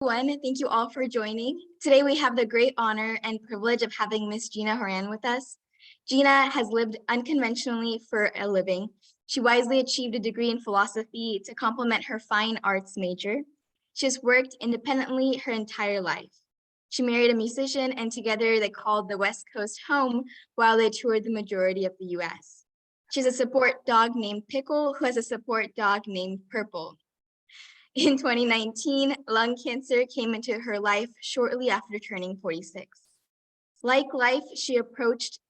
Everyone, thank you all for joining. Today we have the great honor and privilege of having Miss Gina Horan with us. Gina has lived unconventionally for a living. She wisely achieved a degree in philosophy to complement her fine arts major. She has worked independently her entire life. She married a musician and together they called the West Coast home while they toured the majority of the US. She has a support dog named Pickle who has a support dog named Purple. In 2019, lung cancer came into her life shortly after turning 46. Like life, she approached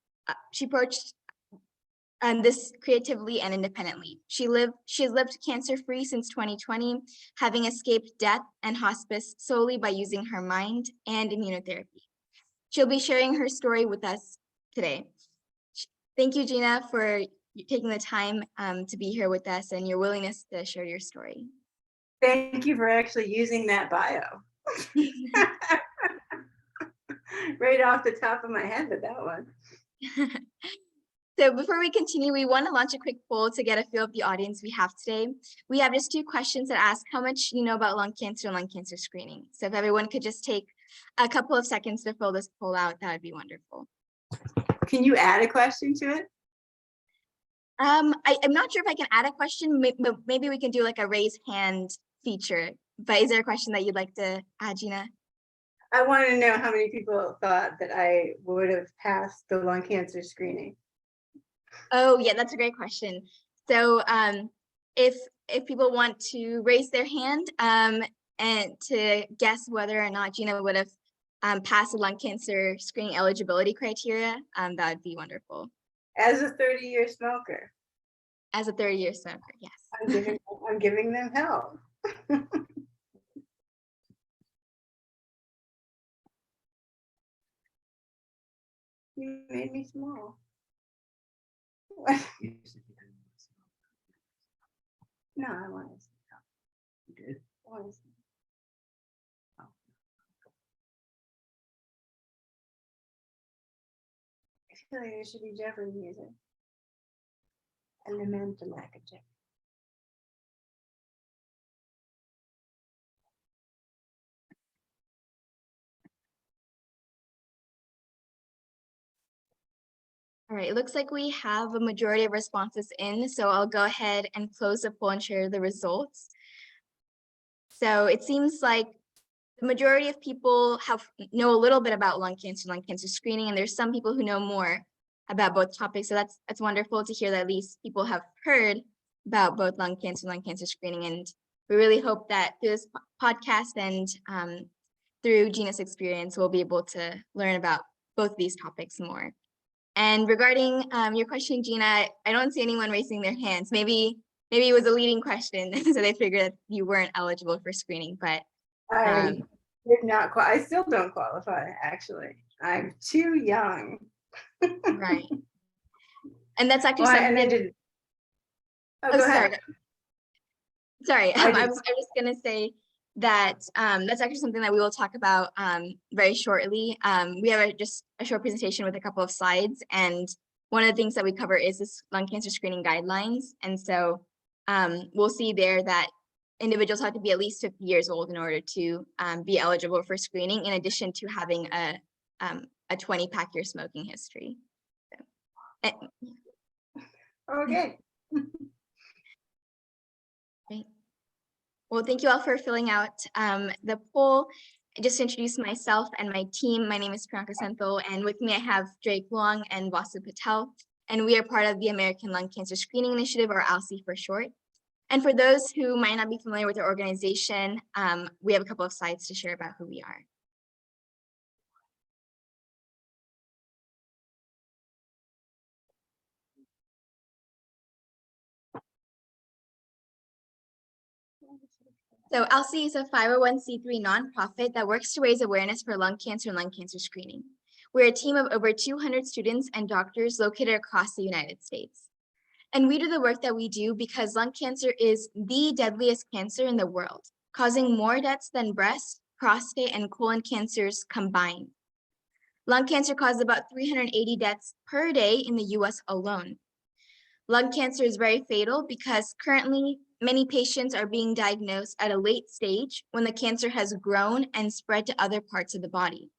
this creatively and independently. She has lived cancer-free since 2020, having escaped death and hospice solely by using her mind and immunotherapy. She'll be sharing her story with us today. Thank you, Gina, for taking the time to be here with us and your willingness to share your story. Thank you for actually using that bio. Right off the top of my head with that one. So before we continue, we want to launch a quick poll to get a feel of the audience we have today. We have just 2 questions that ask how much you know about lung cancer and lung cancer screening. So if everyone could just take a couple of seconds to fill this poll out, that would be wonderful. Can you add a question to it? I'm not sure if I can add a question. Maybe we can do like a raise hand feature. But is there a question that you'd like to add, Gina? I want to know how many people thought that I would have passed the lung cancer screening. Oh, yeah, that's a great question. So if people want to raise their hand and to guess whether or not Gina would have passed the lung cancer screening eligibility criteria, that would be wonderful. As a 30-year smoker. As a 30-year smoker, yes. I'm giving them help. You made me small. No, I want to. You did? I feel like there should be Jeopardy music. A lament the lack of Jeopardy. All right, it looks like we have a majority of responses in, so I'll go ahead and close the poll and share the results. So it seems like the majority of people know a little bit about lung cancer screening, and there's some people who know more about both topics. So that's wonderful to hear that at least people have heard about both lung cancer screening. And we really hope that through this podcast and through Gina's experience, we'll be able to learn about both of these topics more. And regarding your question, Gina, I don't see anyone raising their hands. Maybe it was a leading question, so they figured that you weren't eligible for screening, but I did not. I still don't qualify. Actually, I'm too young. Right. And that's actually something. And I didn't. Oh, go ahead. Sorry, I was just gonna say that that's actually something that we will talk about very shortly. We have just a short presentation with a couple of slides, and one of the things that we cover is this lung cancer screening guidelines. And so we'll see there that individuals have to be at least 50 years old in order to be eligible for screening, in addition to having a 20-pack year smoking history. So, okay. Great. Well, thank you all for filling out the poll. Just to introduce myself and my team, my name is Priyanka Senthil, and with me I have Drake Long and Vasu Patel, and we are part of the American Lung Cancer Screening Initiative, or ALCSI for short. And for those who might not be familiar with our organization, we have a couple of slides to share about who we are. So ALCSI is a 501c3 nonprofit that works to raise awareness for lung cancer and lung cancer screening. We're a team of over 200 students and doctors located across the United States. And we do the work that we do because lung cancer is the deadliest cancer in the world, causing more deaths than breast, prostate, and colon cancers combined. Lung cancer causes about 380 deaths per day in the US alone. Lung cancer is very fatal because currently many patients are being diagnosed at a late stage when the cancer has grown and spread to other parts of the body.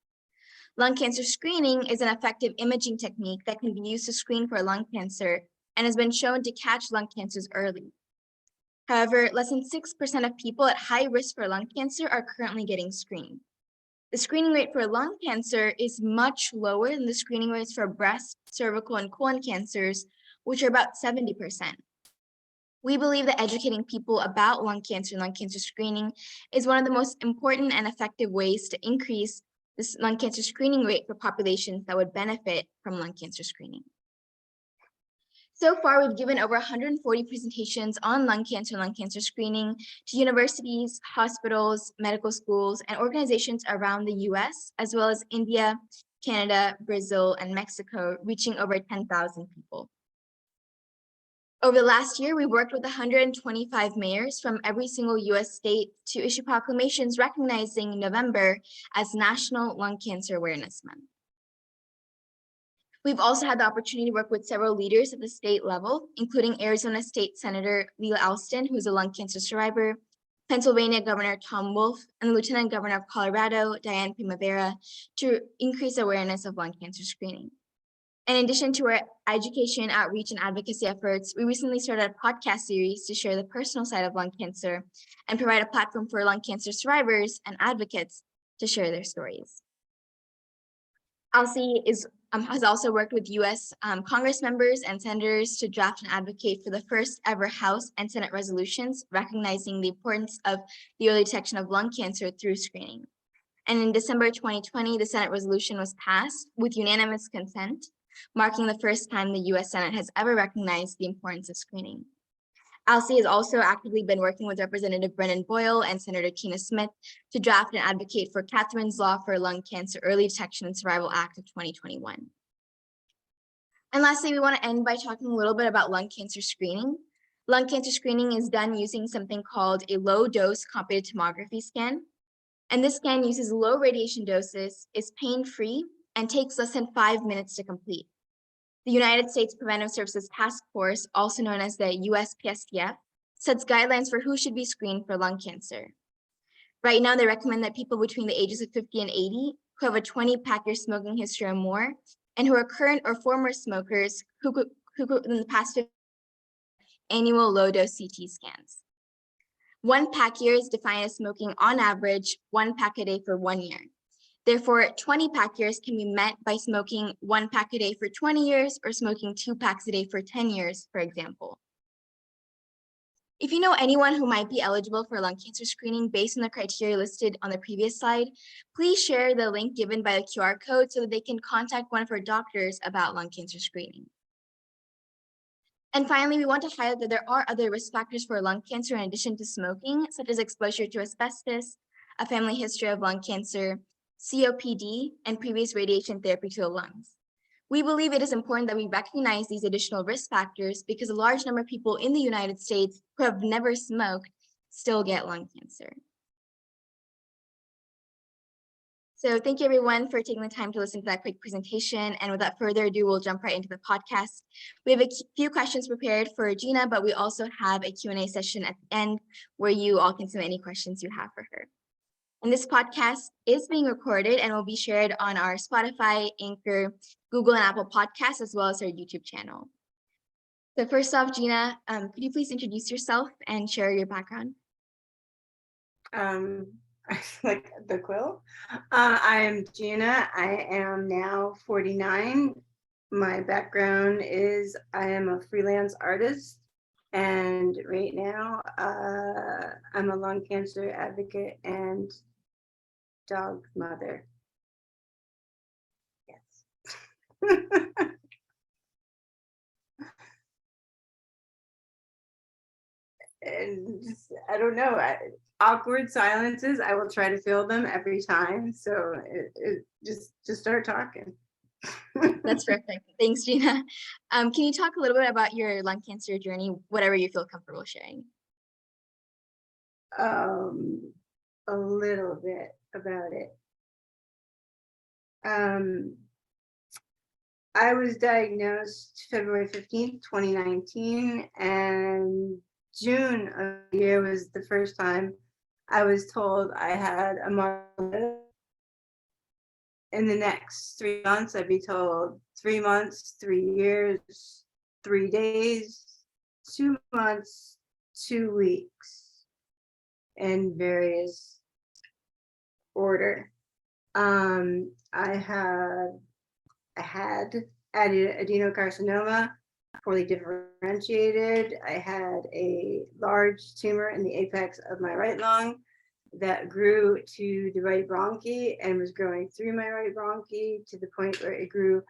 Lung cancer screening is an effective imaging technique that can be used to screen for lung cancer and has been shown to catch lung cancers early. However, less than 6% of people at high risk for lung cancer are currently getting screened. The screening rate for lung cancer is much lower than the screening rates for breast, cervical, and colon cancers, which are about 70%. We believe that educating people about lung cancer and lung cancer screening is one of the most important and effective ways to increase this lung cancer screening rate for populations that would benefit from lung cancer screening. So far, we've given over 140 presentations on lung cancer and lung cancer screening to universities, hospitals, medical schools, and organizations around the US, as well as India, Canada, Brazil, and Mexico, reaching over 10,000 people. Over the last year, we worked with 125 mayors from every single US state to issue proclamations recognizing November as National Lung Cancer Awareness Month. We've also had the opportunity to work with several leaders at the state level, including Arizona State Senator Leila Alston, who is a lung cancer survivor, Pennsylvania Governor Tom Wolf, and the Lieutenant Governor of Colorado, Diane Primavera, to increase awareness of lung cancer screening. In addition to our education, outreach, and advocacy efforts, we recently started a podcast series to share the personal side of lung cancer and provide a platform for lung cancer survivors and advocates to share their stories. ALCSI has also worked with US Congress members and senators to draft and advocate for the first ever House and Senate resolutions recognizing the importance of the early detection of lung cancer through screening. And in December 2020, the Senate resolution was passed with unanimous consent, marking the first time the US Senate has ever recognized the importance of screening. ALCSI has also actively been working with Representative Brennan Boyle and Senator Tina Smith to draft and advocate for Catherine's Law for Lung Cancer Early Detection and Survival Act of 2021. And lastly, we want to end by talking a little bit about lung cancer screening. Lung cancer screening is done using something called a low-dose computed tomography scan. And this scan uses low radiation doses, is pain-free, and takes less than 5 minutes to complete. The United States Preventive Services Task Force, also known as the USPSTF, sets guidelines for who should be screened for lung cancer. Right now, they recommend that people between the ages of 50 and 80 who have a 20-pack-year smoking history or more, and who are current or former smokers who in the past 50 annual low-dose CT scans. 1 pack year is defined as smoking on average 1 pack a day for 1 year. Therefore, 20 pack years can be met by smoking 1 pack a day for 20 years or smoking 2 packs a day for 10 years, for example. If you know anyone who might be eligible for lung cancer screening based on the criteria listed on the previous slide, please share the link given by the QR code so that they can contact one of our doctors about lung cancer screening. And finally, we want to highlight that there are other risk factors for lung cancer in addition to smoking, such as exposure to asbestos, a family history of lung cancer, COPD, and previous radiation therapy to the lungs. We believe it is important that we recognize these additional risk factors because a large number of people in the United States who have never smoked still get lung cancer. So thank you everyone for taking the time to listen to that quick presentation. And without further ado, we'll jump right into the podcast. We have a few questions prepared for Gina, but we also have a Q&A session at the end where you all can submit any questions you have for her. And this podcast is being recorded and will be shared on our Spotify, Anchor, Google, and Apple podcasts, as well as our YouTube channel. So first off, Gina, could you please introduce yourself and share your background? Like the quill. I am Gina. I am now 49. My background is I am a freelance artist. And right now, I'm a lung cancer advocate and dog mother. Yes. And I don't know, awkward silences, I will try to fill them every time. So just start talking. That's perfect. Thanks, Gina. Can you talk a little bit about your lung cancer journey, whatever you feel comfortable sharing? A little bit about it. I was diagnosed February 15th, 2019, and June of the year was the first time I was told I had a month. In the next 3 months, I'd be told 3 months, 3 years, 3 days, 2 months, 2 weeks, in various order. I had adenocarcinoma, poorly differentiated. I had a large tumor in the apex of my right lung that grew to the right bronchi and was growing through my right bronchi to the point where it grew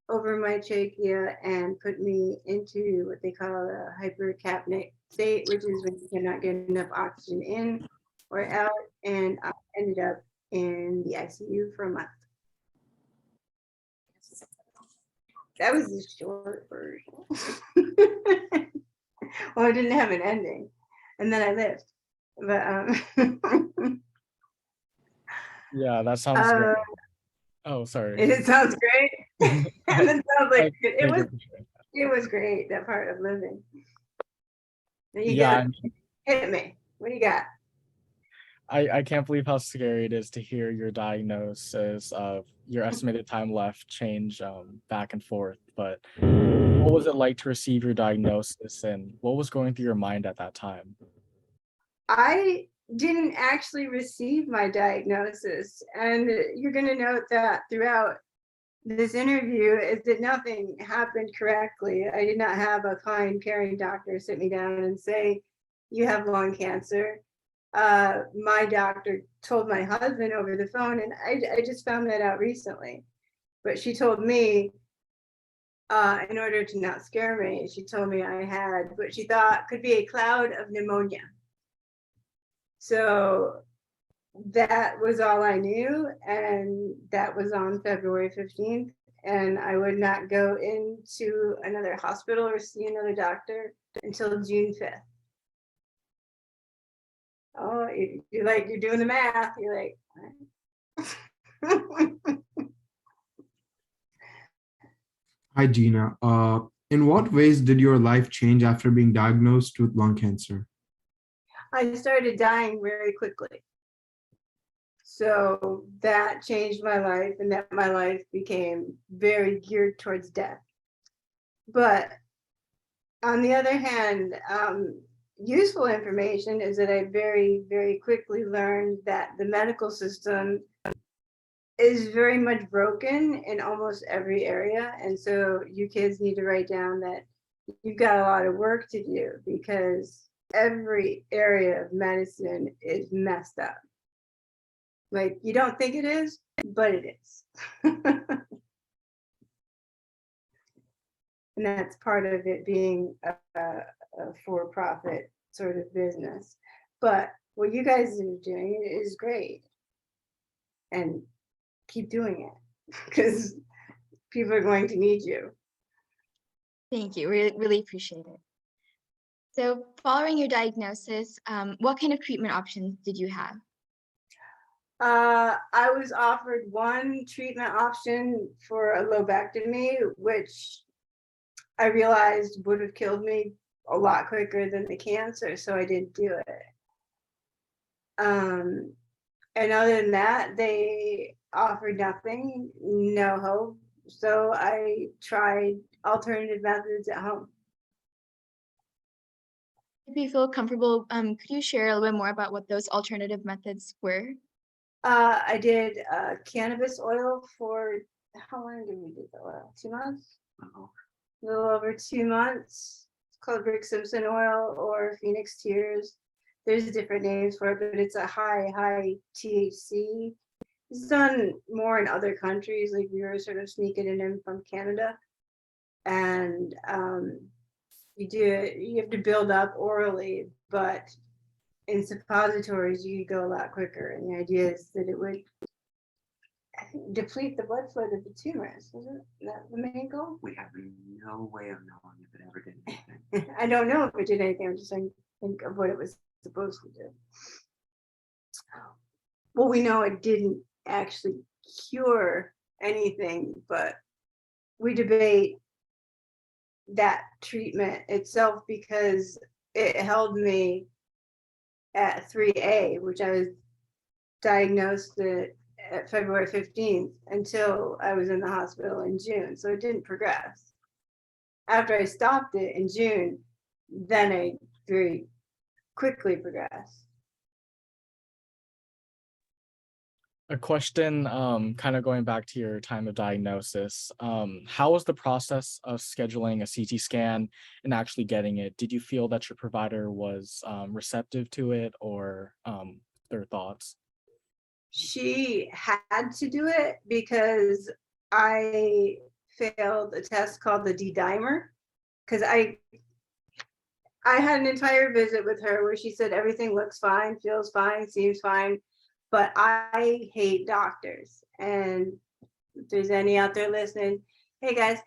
over my trachea and put me into what they call a hypercapnic state, which is when you cannot get enough oxygen in or out. And I ended up in the ICU for a month. That was the short version. Well, I didn't have an ending, and then I lived. But Yeah, that sounds great. Oh, sorry. it sounds great. And it sounds like Thank you. it was great, that part of living. There you Yeah, go. Hit me. What do you got? I can't believe how scary it is to hear your diagnosis of your estimated time left change back and forth. But what was it like to receive your diagnosis, and what was going through your mind at that time? I didn't actually receive my diagnosis, and you're going to note that throughout this interview is that nothing happened correctly. I did not have a kind, caring doctor sit me down and say, "You have lung cancer." My doctor told my husband over the phone, and I just found that out recently. But she told me, in order to not scare me, she told me I had what she thought could be a cloud of pneumonia. So that was all I knew, and that was on February 15th. And I would not go into another hospital or see another doctor until June 5th. Oh, you're like, you're doing the math. You're like, Hi, Gina. In what ways did your life change after being diagnosed with lung cancer? I started dying very quickly. So that changed my life, and that my life became very geared towards death. But on the other hand, useful information is that I very, very quickly learned that the medical system is very much broken in almost every area. And so you kids need to write down that you've got a lot of work to do, because every area of medicine is messed up. Like, you don't think it is, but it is. And that's part of it being a for-profit sort of business. But what you guys are doing is great. And keep doing it, because people are going to need you. Thank you. Really appreciate it. So following your diagnosis, what kind of treatment options did you have? I was offered one treatment option for a lobectomy, which I realized would have killed me a lot quicker than the cancer, so I didn't do it. And other than that, they offered nothing, no hope. So I tried alternative methods at home. If you feel comfortable, could you share a little bit more about what those alternative methods were? I did cannabis oil for, how long did we do the oil? 2 months? A little over 2 months. It's called Rick Simpson oil or Phoenix Tears. There's different names for it, but it's a high THC. It's done more in other countries, like we were sort of sneaking it in from Canada. And you have to build up orally, but in suppositories you go a lot quicker. And the idea is that it would deplete the blood flow to the tumors. Isn't that the main goal? We have no way of knowing if it ever did anything. I don't know if it did anything. I'm just saying, think of what it was supposed to do. Well, we know it didn't actually cure anything, but we debate that treatment itself, because it held me at 3A, which I was diagnosed at February 15th until I was in the hospital in June. So it didn't progress. After I stopped it in June, then I very quickly progressed. A question, kind of going back to your time of diagnosis. How was the process of scheduling a CT scan and actually getting it? Did you feel that your provider was receptive to it, or their thoughts? She had to do it because I failed a test called the D-dimer, because I had an entire visit with her where she said everything looks fine, feels fine, seems fine, but I hate doctors. And if there's any out there listening, hey guys.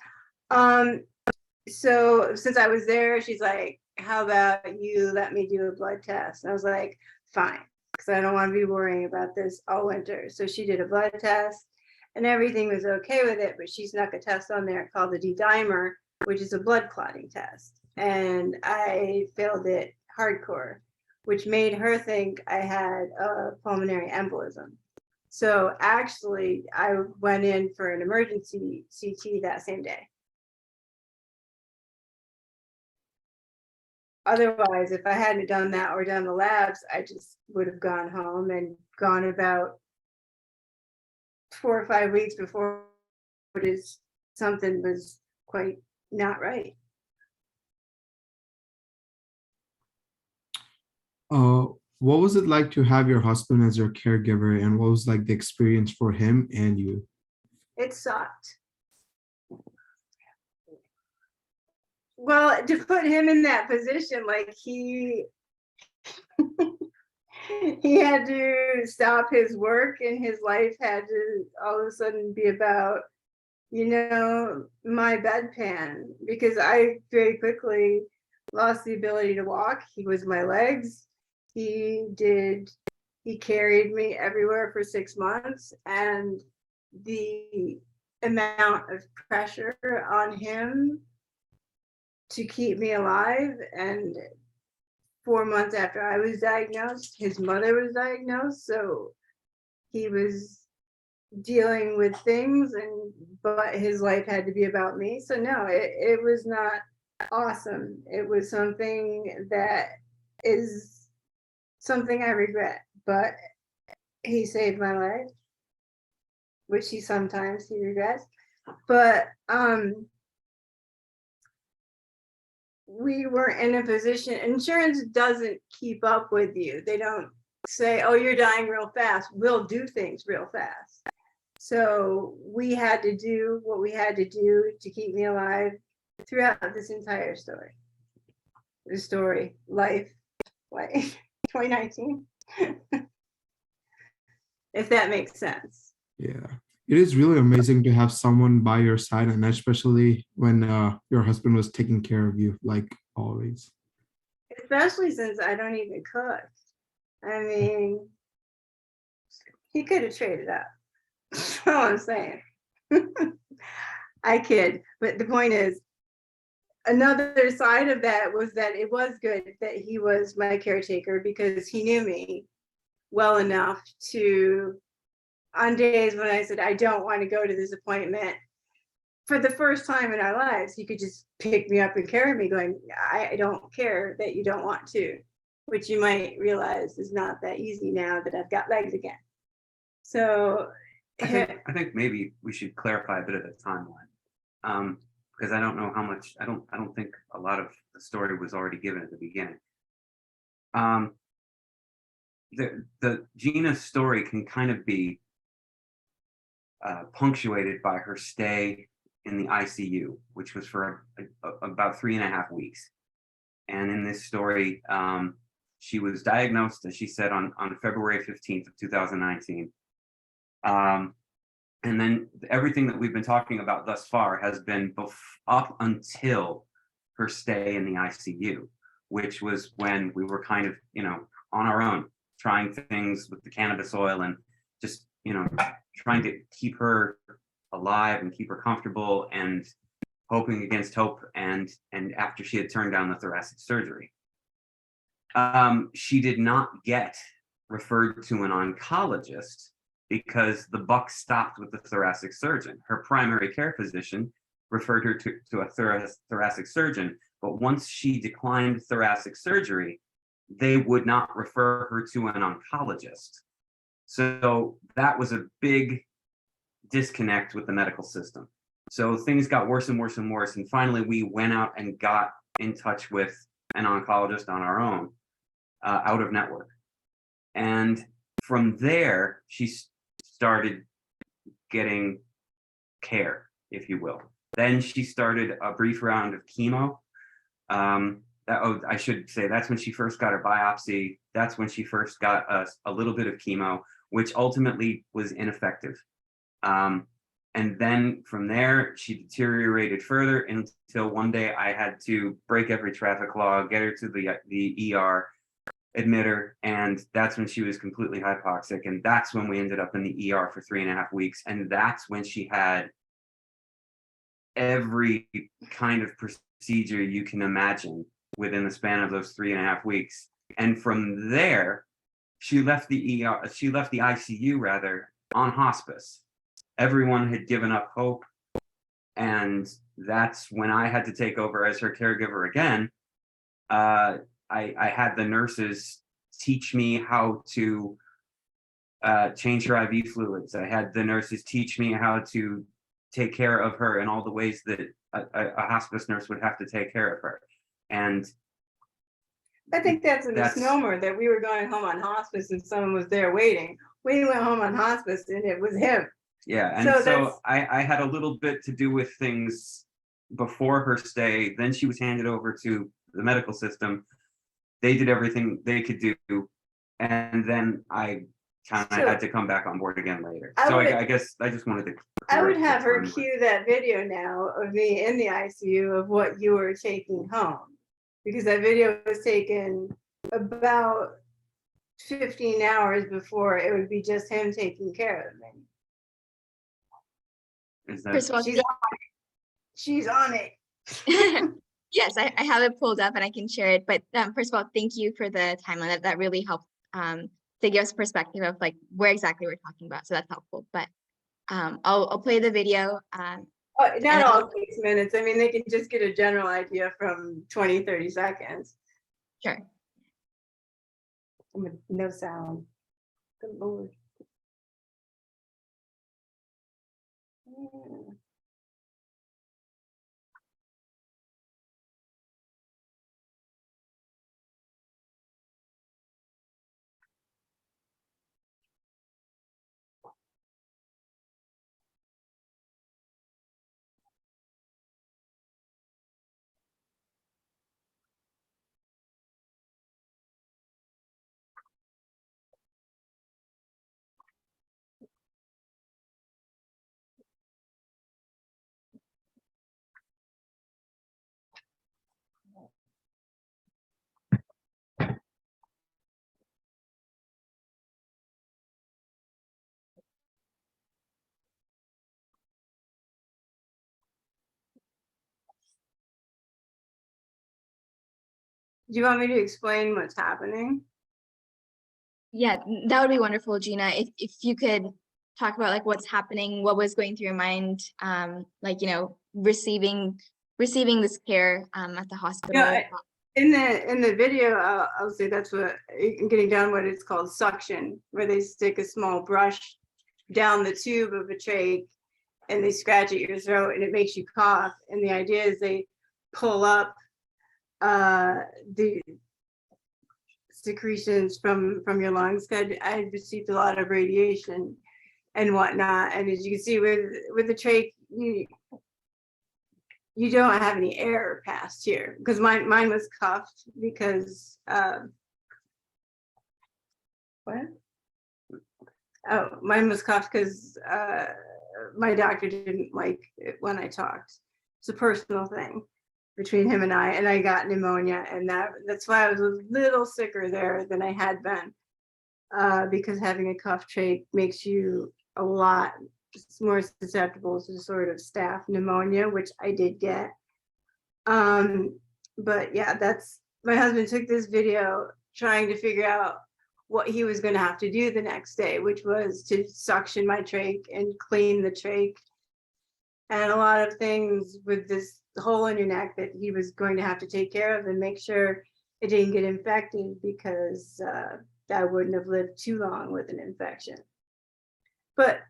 So since I was there, she's like, how about you let me do a blood test? And I was like, fine, because I don't want to be worrying about this all winter. So she did a blood test and everything was okay with it, but she snuck a test on there called the D-dimer, which is a blood clotting test. And I failed it hardcore, which made her think I had a pulmonary embolism. So actually, I went in for an emergency CT that same day. Otherwise, if I hadn't done that or done the labs, I just would have gone home and gone about 4 or 5 weeks before something was quite not right. What was it like to have your husband as your caregiver, and what was like the experience for him and you? It sucked. Well, to put him in that position, like he had to stop his work and his life had to all of a sudden be about, my bedpan, because I very quickly lost the ability to walk. He was my legs. He carried me everywhere for 6 months, and the amount of pressure on him to keep me alive. And 4 months after I was diagnosed, his mother was diagnosed, so he was dealing with things, but his life had to be about me. So no, it was not awesome. It was something that is something I regret, but he saved my life, which he regrets. But we weren't in a position. Insurance doesn't keep up with you. They don't say, oh, you're dying real fast. We'll do things real fast. So we had to do what we had to do to keep me alive throughout this entire story. The story, life, like 2019. If that makes sense. Yeah, it is really amazing to have someone by your side, and especially when your husband was taking care of you, like always. Especially since I don't even cook. I mean, he could have traded up. That's all I'm saying. I kid, but the point is, another side of that was that it was good that he was my caretaker, because he knew me well enough to, on days when I said, I don't want to go to this appointment, for the first time in our lives, he could just pick me up and carry me, going, I don't care that you don't want to, which you might realize is not that easy now that I've got legs again. So I think maybe we should clarify a bit of the timeline, because I don't know how much. I don't think a lot of the story was already given at the beginning. The Gina story can kind of be punctuated by her stay in the ICU, which was for about 3.5 weeks. And in this story, she was diagnosed, as she said, on February 15th of 2019. And then everything that we've been talking about thus far has been up until her stay in the ICU, which was when we were kind of, on our own, trying things with the cannabis oil and just, trying to keep her alive and keep her comfortable and hoping against hope. And after she had turned down the thoracic surgery. She did not get referred to an oncologist because the buck stopped with the thoracic surgeon. Her primary care physician referred her to a thoracic surgeon, but once she declined thoracic surgery, they would not refer her to an oncologist. So that was a big disconnect with the medical system. So things got worse and worse and worse. And finally, we went out and got in touch with an oncologist on our own, out of network. And from there, she started getting care, if you will. Then she started a brief round of chemo. I should say that's when she first got her biopsy. That's when she first got a little bit of chemo, which ultimately was ineffective. And then from there, she deteriorated further until one day I had to break every traffic law, get her to the ER, admit her, and that's when she was completely hypoxic. And that's when we ended up in the ER for 3.5 weeks. And that's when she had every kind of procedure you can imagine within the span of those 3.5 weeks. And from there, she left the ER, she left the ICU rather, on hospice. Everyone had given up hope. And that's when I had to take over as her caregiver again. I had the nurses teach me how to change her IV fluids. I had the nurses teach me how to take care of her in all the ways that a hospice nurse would have to take care of her. And I think that's a misnomer that we were going home on hospice and someone was there waiting. We went home on hospice and it was him. yeah, and so I had a little bit to do with things before her stay. Then she was handed over to the medical system. They did everything they could do, and then I kind of had to come back on board again later. I guess I just wanted to. I would have her cue that video now of me in the ICU of what you were taking home, because that video was taken about 15 hours before it would be just him taking care of me. Is that, First of all, She's on it. yes, I have it pulled up and I can share it. But first of all, thank you for the timeline. That really helped to give us perspective of like where exactly we're talking about. So that's helpful. But I'll play the video. Not all 6 minutes. I mean, they can just get a general idea from 20, 30 seconds. Sure. With no sound. Good Lord. Yeah. Do you want me to explain what's happening? Yeah, that would be wonderful, Gina. If you could talk about like what's happening, what was going through your mind, like, you know, receiving this care at the hospital. Yeah, in the video, I'll say that's what, getting down what it's called suction, where they stick a small brush down the tube of a trach and they scratch at your throat and it makes you cough. And the idea is they pull up the secretions from your lungs. I received a lot of radiation and whatnot, and as you can see with the trach, you don't have any air past here, because mine was cuffed because what? Oh, mine was cuffed because my doctor didn't like it when I talked. It's a personal thing between him and I got pneumonia, and that's why I was a little sicker there than I had been, because having a cuff trach makes you a lot more susceptible to sort of staph pneumonia, which I did get. But yeah, that's, my husband took this video trying to figure out what he was going to have to do the next day, which was to suction my trach and clean the trach and a lot of things with this hole in your neck that he was going to have to take care of and make sure it didn't get infected, because I wouldn't have lived too long with an infection. But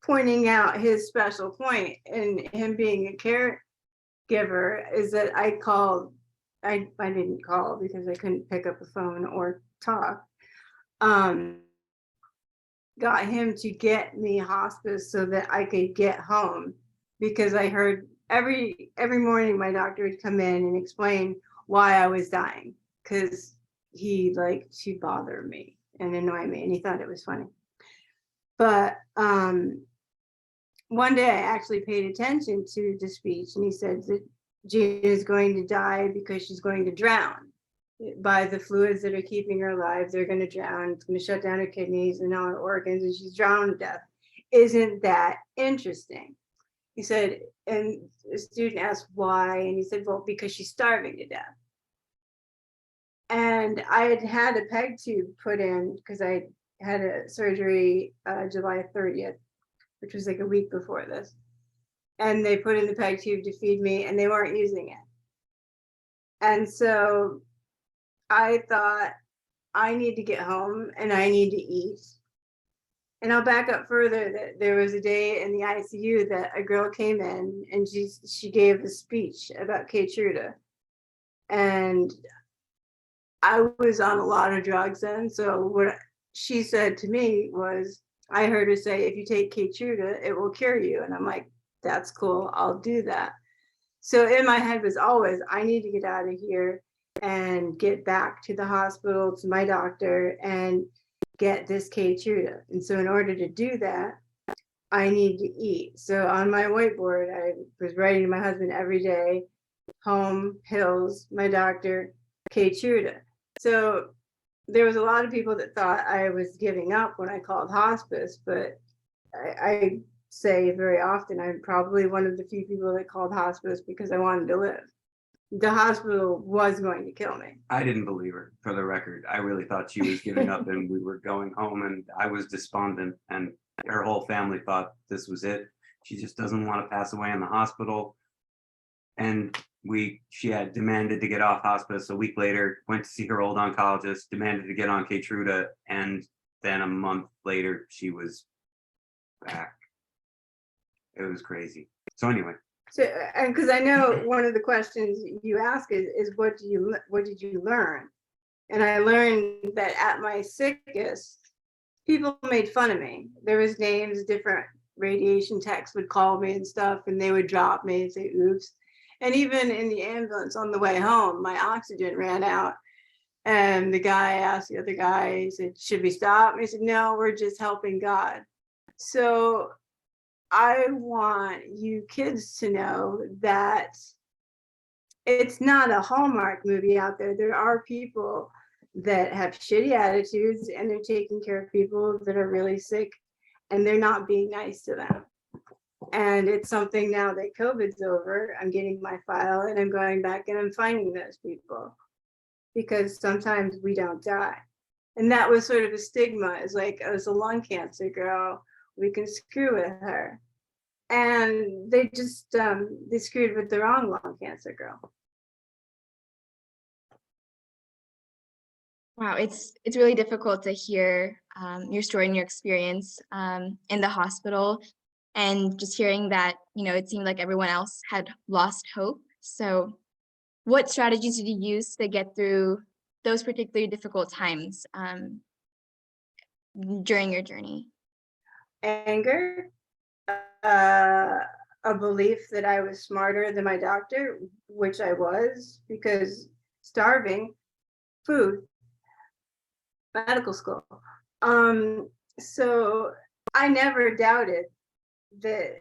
pointing out his special point in him being a caregiver is that I didn't call because I couldn't pick up the phone or talk. Got him to get me hospice so that I could get home, because I heard every morning my doctor would come in and explain why I was dying, because he liked to bother me and annoy me, and he thought it was funny. But one day I actually paid attention to the speech, and he said that Gina is going to die because she's going to drown by the fluids that are keeping her alive. They're going to drown. It's going to shut down her kidneys and all her organs, and she's drowned to death. Isn't that interesting? He said, and the student asked why, and he said, well, because she's starving to death. And I had a peg tube put in because I had a surgery July 30th, which was like a week before this. And they put in the peg tube to feed me, and they weren't using it. And so I thought, I need to get home and I need to eat. And I'll back up further that there was a day in the ICU that a girl came in and she gave a speech about Keytruda. And I was on a lot of drugs then. So what she said to me was, I heard her say, if you take Keytruda, it will cure you. And I'm like, that's cool, I'll do that. So in my head was always, I need to get out of here and get back to the hospital, to my doctor, and get this Keytruda. And so in order to do that, I need to eat. So on my whiteboard, I was writing to my husband every day, home, pills, my doctor, Keytruda. So there was a lot of people that thought I was giving up when I called hospice, but I say very often, I'm probably one of the few people that called hospice because I wanted to live. The hospital was going to kill me. I didn't believe her, for the record. I really thought she was giving up and we were going home, and I was despondent, and her whole family thought this was it. She just doesn't want to pass away in the hospital. And she had demanded to get off hospice. A week later, went to see her old oncologist, demanded to get on Keytruda, and then a month later, she was back. It was crazy. So anyway. So, and because I know one of the questions you ask is what did you learn? And I learned that at my sickest, people made fun of me. There was names, different radiation techs would call me and stuff, and they would drop me and say, oops. And even in the ambulance on the way home, my oxygen ran out. And the guy asked the other guy, he said, should we stop? And he said, no, we're just helping God. So I want you kids to know that it's not a Hallmark movie out there. There are people that have shitty attitudes, and they're taking care of people that are really sick, and they're not being nice to them. And it's something now that COVID's over, I'm getting my file and I'm going back and I'm finding those people, because sometimes we don't die. And that was sort of a stigma. It's like, oh, it's a lung cancer girl, we can screw with her. And they just they screwed with the wrong lung cancer girl. Wow, it's really difficult to hear your story and your experience in the hospital, and just hearing that, you know, it seemed like everyone else had lost hope. So what strategies did you use to get through those particularly difficult times during your journey? Anger, a belief that I was smarter than my doctor, which I was, because starving, food, medical school. So I never doubted that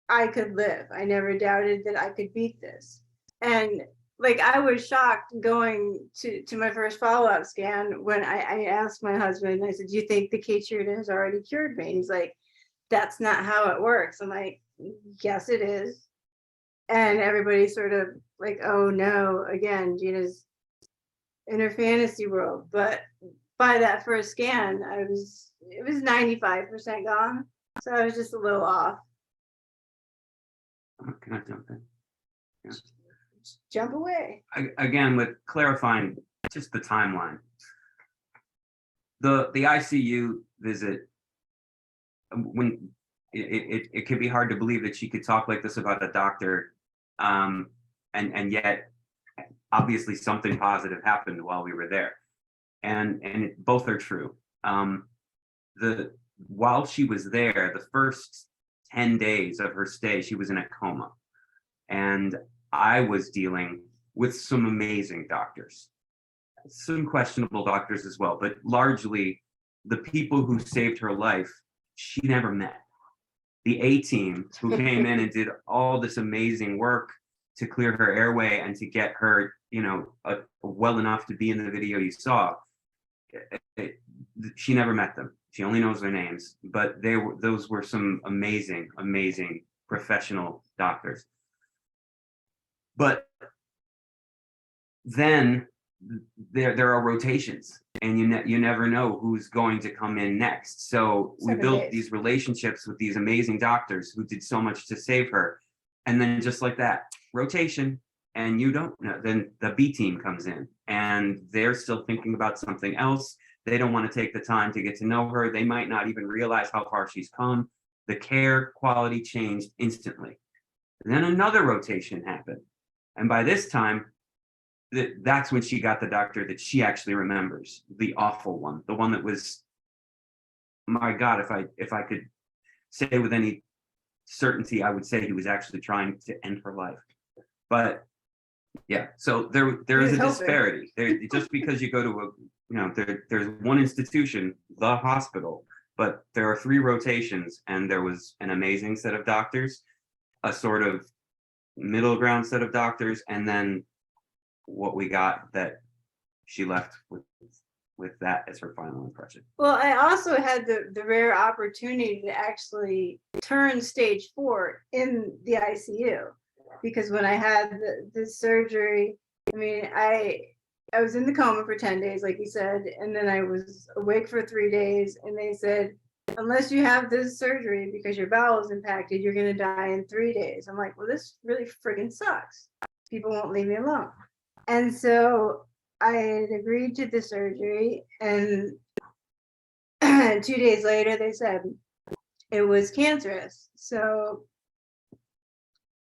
I could live. I never doubted that I could beat this. And like, I was shocked going to my first follow-up scan when I asked my husband, I said, do you think the Keytruda has already cured me? And he's like, that's not how it works. I'm like, yes, it is. And everybody's sort of like, oh no, again, Gina's in her fantasy world. But by that first scan, it was 95% gone. So I was just a little off. Can I jump in? Jump away. Again, with clarifying just the timeline. The ICU visit, when it can be hard to believe that she could talk like this about a doctor, and yet obviously something positive happened while we were there, and both are true. While she was there, the first 10 days of her stay, she was in a coma, and I was dealing with some amazing doctors, some questionable doctors as well, but largely the people who saved her life, she never met. The A team who came in and did all this amazing work to clear her airway and to get her, well enough to be in the video you saw. She never met them. She only knows their names, but those were some amazing, amazing professional doctors. But then there are rotations, and you never know who's going to come in next. So we 7 built days. these relationships with these amazing doctors who did so much to save her, and then just like that, rotation, and you don't know. Then the B team comes in, and they're still thinking about something else. They don't want to take the time to get to know her. They might not even realize how far she's come. The care quality changed instantly. And then another rotation happened. And by this time, that's when she got the doctor that she actually remembers, the awful one, the one that was, my God, if I could say with any certainty, I would say he was actually trying to end her life. But yeah, so there is a disparity. Just because you go to there's one institution, the hospital, but there are 3 rotations, and there was an amazing set of doctors, a sort of middle ground set of doctors, and then what we got that she left with that as her final impression. Well, I also had the rare opportunity to actually turn stage 4 in the ICU, because when I had the surgery, I mean, I was in the coma for 10 days, like you said, and then I was awake for 3 days, and they said, unless you have this surgery because your bowel is impacted, you're going to die in 3 days. I'm like, well, this really friggin' sucks. People won't leave me alone. And so I had agreed to the surgery, and 2 days later, they said it was cancerous. So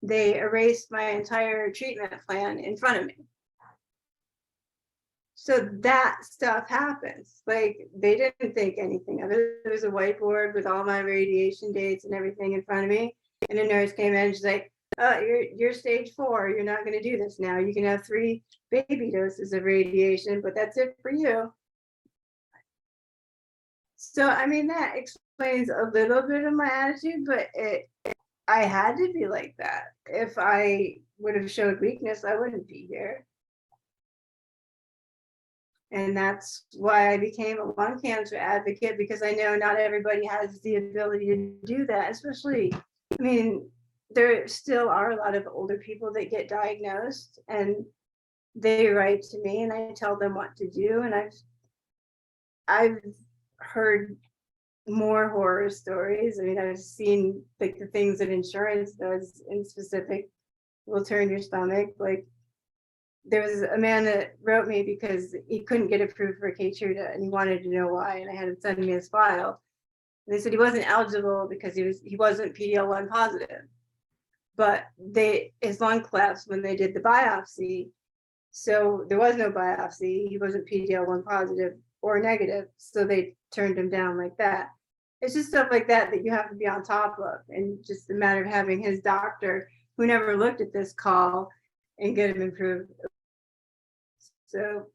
they erased my entire treatment plan in front of me. So that stuff happens. Like, they didn't think anything of it. There was a whiteboard with all my radiation dates and everything in front of me. And a nurse came in and she's like, oh, you're stage 4. You're not going to do this now. You can have 3 baby doses of radiation, but that's it for you. So, I mean, that explains a little bit of my attitude, but I had to be like that. If I would have showed weakness, I wouldn't be here. And that's why I became a lung cancer advocate, because I know not everybody has the ability to do that, especially, I mean, there still are a lot of older people that get diagnosed and they write to me and I tell them what to do. And I've heard more horror stories. I mean, I've seen like the things that insurance does in specific will turn your stomach. Like, there was a man that wrote me because he couldn't get approved for Keytruda and he wanted to know why, and I had him send me his file. And they said he wasn't eligible because he wasn't PD-L1 positive, but his lung collapsed when they did the biopsy, so there was no biopsy. He wasn't PD-L1 positive or negative, so they turned him down like that. It's just stuff like that that you have to be on top of, and just a matter of having his doctor, who never looked at this, call and get him approved. So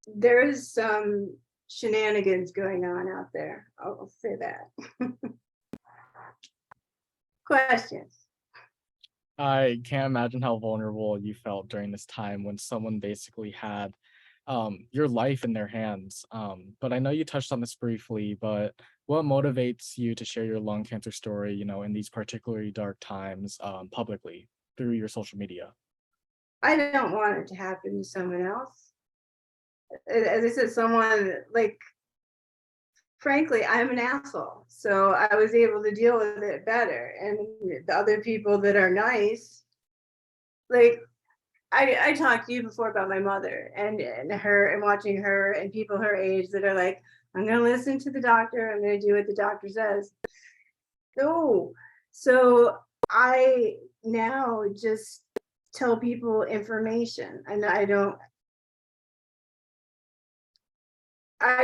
there is some shenanigans going on out there. I'll say that. Questions? I can't imagine how vulnerable you felt during this time when someone basically had your life in their hands. But I know you touched on this briefly, but what motivates you to share your lung cancer story, in these particularly dark times, publicly through your social media? I don't want it to happen to someone else. As I said, someone like, frankly, I'm an asshole. So I was able to deal with it better. And the other people that are nice, like I talked to you before about my mother and her and watching her and people her age that are like, I'm gonna listen to the doctor, I'm gonna do what the doctor says. No. So I now just tell people information, and I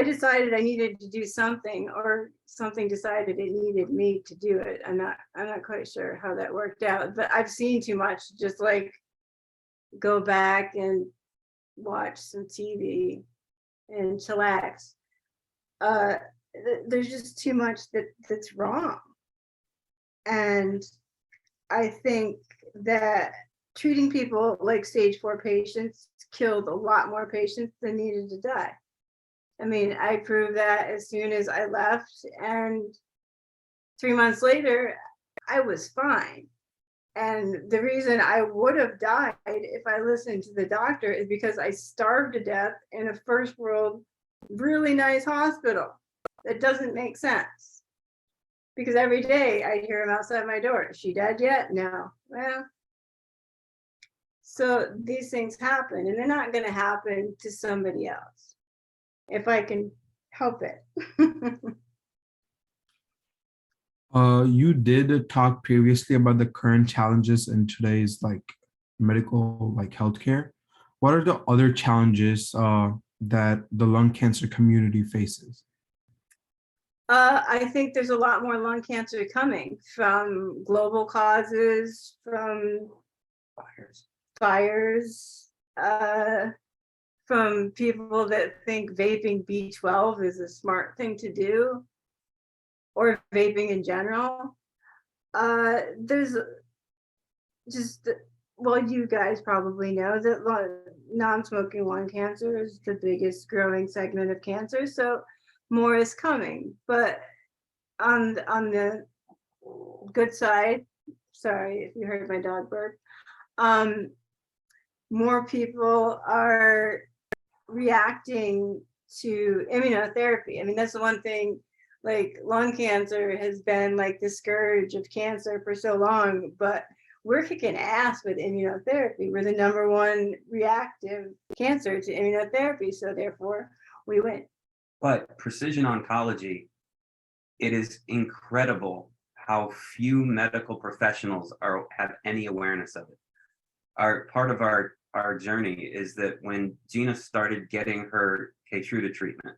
decided I needed to do something, or something decided it needed me to do it. I'm not quite sure how that worked out, but I've seen too much to just like go back and watch some TV and chillax. There's just too much that's wrong. And I think that treating people like stage 4 patients killed a lot more patients than needed to die. I mean, I proved that as soon as I left, and 3 months later, I was fine. And the reason I would have died if I listened to the doctor is because I starved to death in a first world, really nice hospital. That doesn't make sense. Because every day I hear him outside my door. Is she dead yet? No. Well, so these things happen, and they're not going to happen to somebody else if I can help it. You did talk previously about the current challenges in today's like medical, like healthcare. What are the other challenges that the lung cancer community faces? I think there's a lot more lung cancer coming from global causes, from fires, from people that think vaping B12 is a smart thing to do, or vaping in general. There's just, well, you guys probably know that non-smoking lung cancer is the biggest growing segment of cancer. So more is coming, but on the good side, sorry if you heard my dog bark, more people are reacting to immunotherapy. I mean, that's the one thing, like lung cancer has been like the scourge of cancer for so long, but we're kicking ass with immunotherapy. We're the #1 reactive cancer to immunotherapy, so therefore we win. But precision oncology, it is incredible how few medical professionals have any awareness of it. Part of our journey is that when Gina started getting her Keytruda treatment,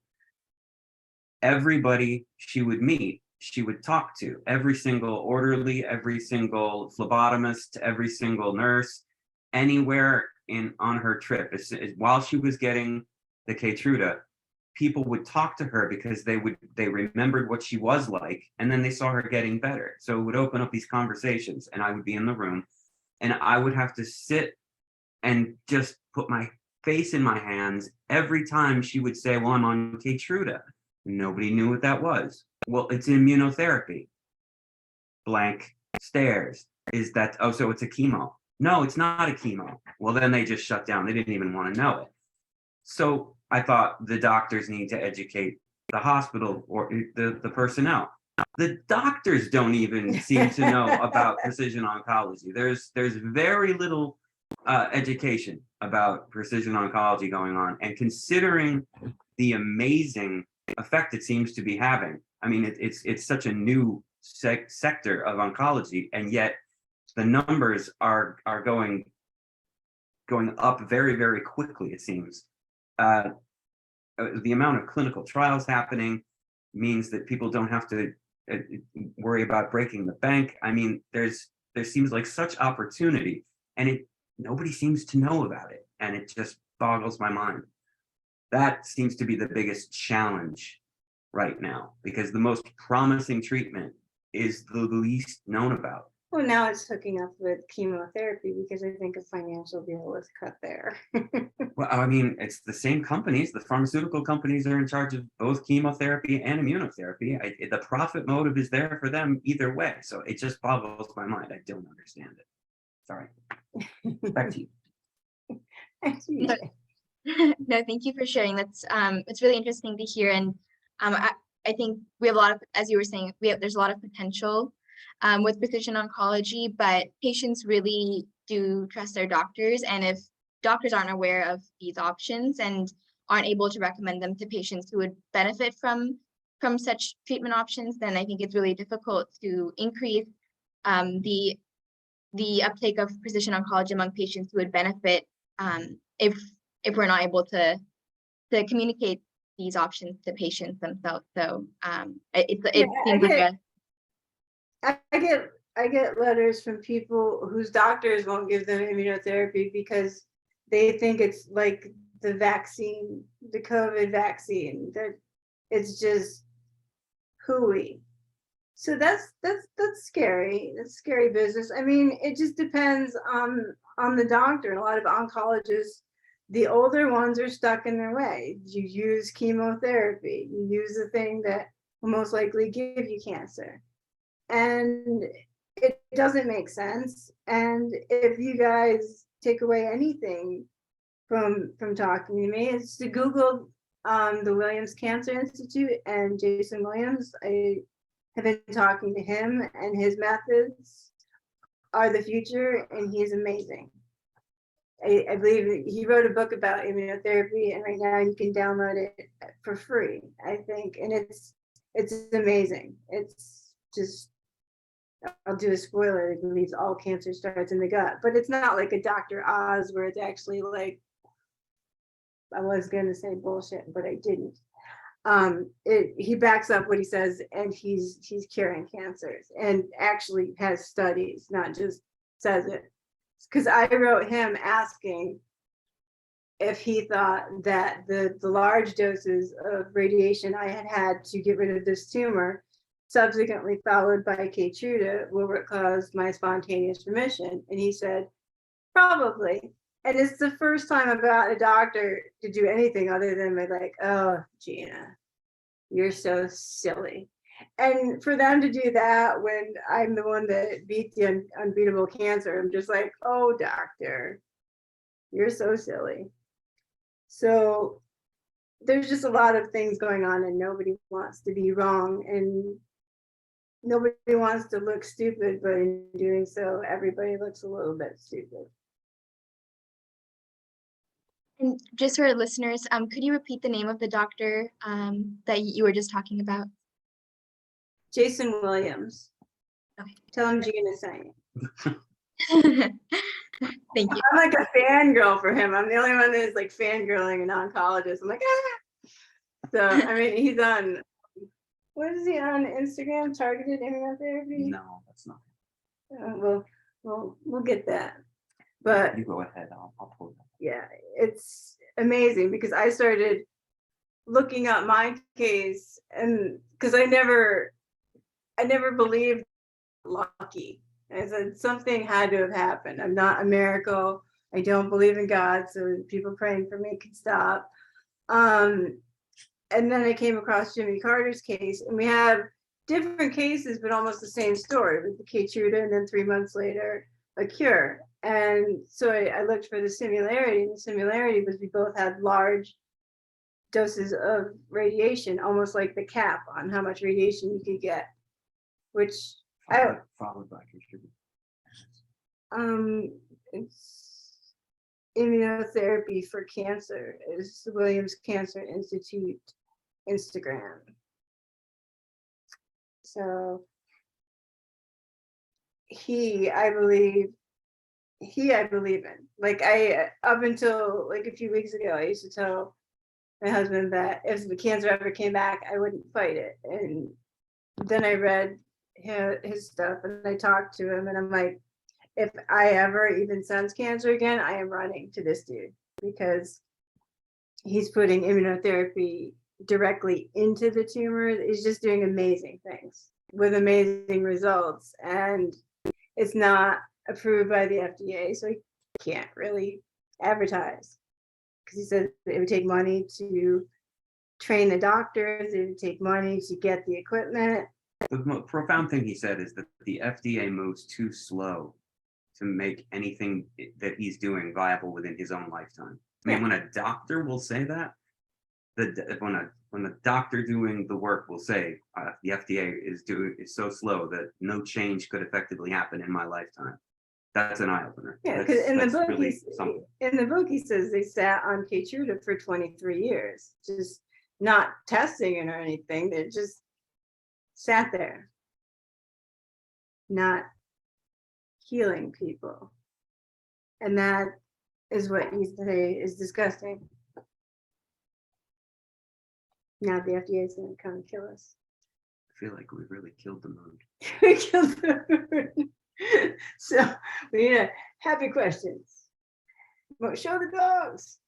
everybody she would meet, she would talk to, every single orderly, every single phlebotomist, every single nurse, anywhere on her trip. While she was getting the Keytruda, people would talk to her because they remembered what she was like, and then they saw her getting better. So it would open up these conversations, and I would be in the room, and I would have to sit and just put my face in my hands every time she would say, well, I'm on Keytruda. Nobody knew what that was. Well, it's immunotherapy. Blank stares. Is that, oh, so it's a chemo? No, it's not a chemo. Well, then they just shut down. They didn't even want to know it. So I thought the doctors need to educate the hospital or the personnel. The doctors don't even seem to know about precision oncology. There's very little education about precision oncology going on, and considering the amazing effect it seems to be having. I mean, it's such a new sector of oncology, and yet the numbers are going up very, very quickly, it seems. The amount of clinical trials happening means that people don't have to worry about breaking the bank. I mean, there seems like such opportunity, and nobody seems to know about it, and it just boggles my mind. That seems to be the biggest challenge right now, because the most promising treatment is the least known about. Well, now it's hooking up with chemotherapy because I think a financial deal was cut there. Well, I mean, it's the same companies. The pharmaceutical companies are in charge of both chemotherapy and immunotherapy. The profit motive is there for them either way. So it just boggles my mind. I don't understand it. Sorry. Back to you. No, no, thank you for sharing. That's it's really interesting to hear. And I think we have a lot of, as you were saying, there's a lot of potential with precision oncology, but patients really do trust their doctors. And if doctors aren't aware of these options and aren't able to recommend them to patients who would benefit from such treatment options, then I think it's really difficult to increase the uptake of precision oncology among patients who would benefit if we're not able to communicate these options to patients themselves. So it seems like a I get letters from people whose doctors won't give them immunotherapy because they think it's like the vaccine, the COVID vaccine, that it's just hooey. So that's scary. That's scary business. I mean, it just depends on the doctor. And a lot of oncologists, the older ones are stuck in their way. You use chemotherapy. You use the thing that will most likely give you cancer. And it doesn't make sense. And if you guys take away anything from talking to me, it's to Google the Williams Cancer Institute and Jason Williams. I have been talking to him, and his methods are the future, and he's amazing. I believe he wrote a book about immunotherapy, and right now you can download it for free, I think, and it's amazing. It's just, I'll do a spoiler, it believes all cancer starts in the gut, but it's not like a Dr. Oz where it's actually like, I was gonna say bullshit, but I didn't. He backs up what he says, and he's curing cancers and actually has studies, not just says it. Because I wrote him asking if he thought that the large doses of radiation I had to get rid of this tumor, subsequently followed by Keytruda, will cause my spontaneous remission. And he said, probably. And it's the first time I've got a doctor to do anything other than be like, oh, Gina, you're so silly. And for them to do that when I'm the one that beat the unbeatable cancer, I'm just like, oh, doctor, you're so silly. So there's just a lot of things going on, and nobody wants to be wrong, and nobody wants to look stupid, but in doing so, everybody looks a little bit stupid. And just for our listeners, could you repeat the name of the doctor that you were just talking about? Jason Williams. Okay. Tell him Gina sang it. Thank you. I'm like a fangirl for him. I'm the only one that's like fangirling an oncologist. I'm like, ah. So, I mean, he's on, what is he on Instagram? Targeted immunotherapy? No, that's not. We'll get that. But You go ahead. I'll pull it up. yeah, it's amazing because I started looking up my case, and because I never believed lucky. I said something had to have happened. I'm not a miracle. I don't believe in God, so people praying for me can stop. And then I came across Jimmy Carter's case, and we have different cases, but almost the same story with the Keytruda, and then 3 months later, a cure. And so I looked for the similarity, and the similarity was we both had large doses of radiation, almost like the cap on how much radiation you could get, which Followed by Keytruda. it's immunotherapy for cancer is the Williams Cancer Institute Instagram. So I believe in. Like up until like a few weeks ago, I used to tell my husband that if the cancer ever came back, I wouldn't fight it. And then I read his stuff, and I talked to him, and I'm like, if I ever even sense cancer again, I am running to this dude, because he's putting immunotherapy directly into the tumor. He's just doing amazing things with amazing results, and it's not approved by the FDA, so he can't really advertise, because he said it would take money to train the doctors, it would take money to get the equipment. The most profound thing he said is that the FDA moves too slow to make anything that he's doing viable within his own lifetime. I mean, when a doctor will say that, when a doctor doing the work will say the FDA is so slow that no change could effectively happen in my lifetime, that's an eye opener. Yeah, because in the That's book, really something. he says they sat on Keytruda for 23 years, just not testing it or anything. They just sat there, not healing people. And that is what you say is disgusting. Now the FDA is going to come and kill us. I feel like we've really killed the mood. We killed the mood. So we need happy questions. Well, show the dogs.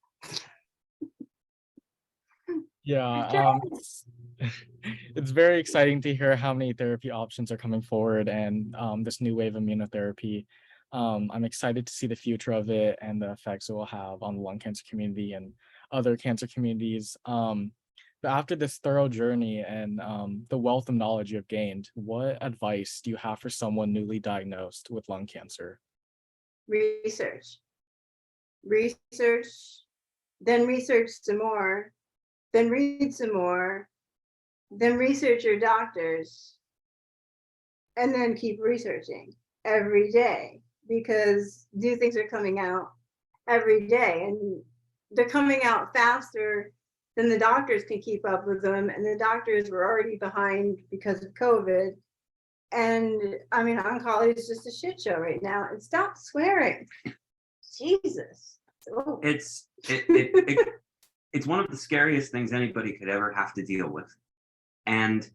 Yeah, it's very exciting to hear how many therapy options are coming forward and this new wave of immunotherapy. I'm excited to see the future of it and the effects it will have on the lung cancer community and other cancer communities. But after this thorough journey and the wealth of knowledge you have gained, what advice do you have for someone newly diagnosed with lung cancer? Research, then research some more, then read some more, then research your doctors, and then keep researching every day, because new things are coming out every day, and they're coming out faster than the doctors can keep up with them, and the doctors were already behind because of COVID. And I mean, oncology is just a shit show right now. And stop swearing. Jesus. Oh. It's one of the scariest things anybody could ever have to deal with. And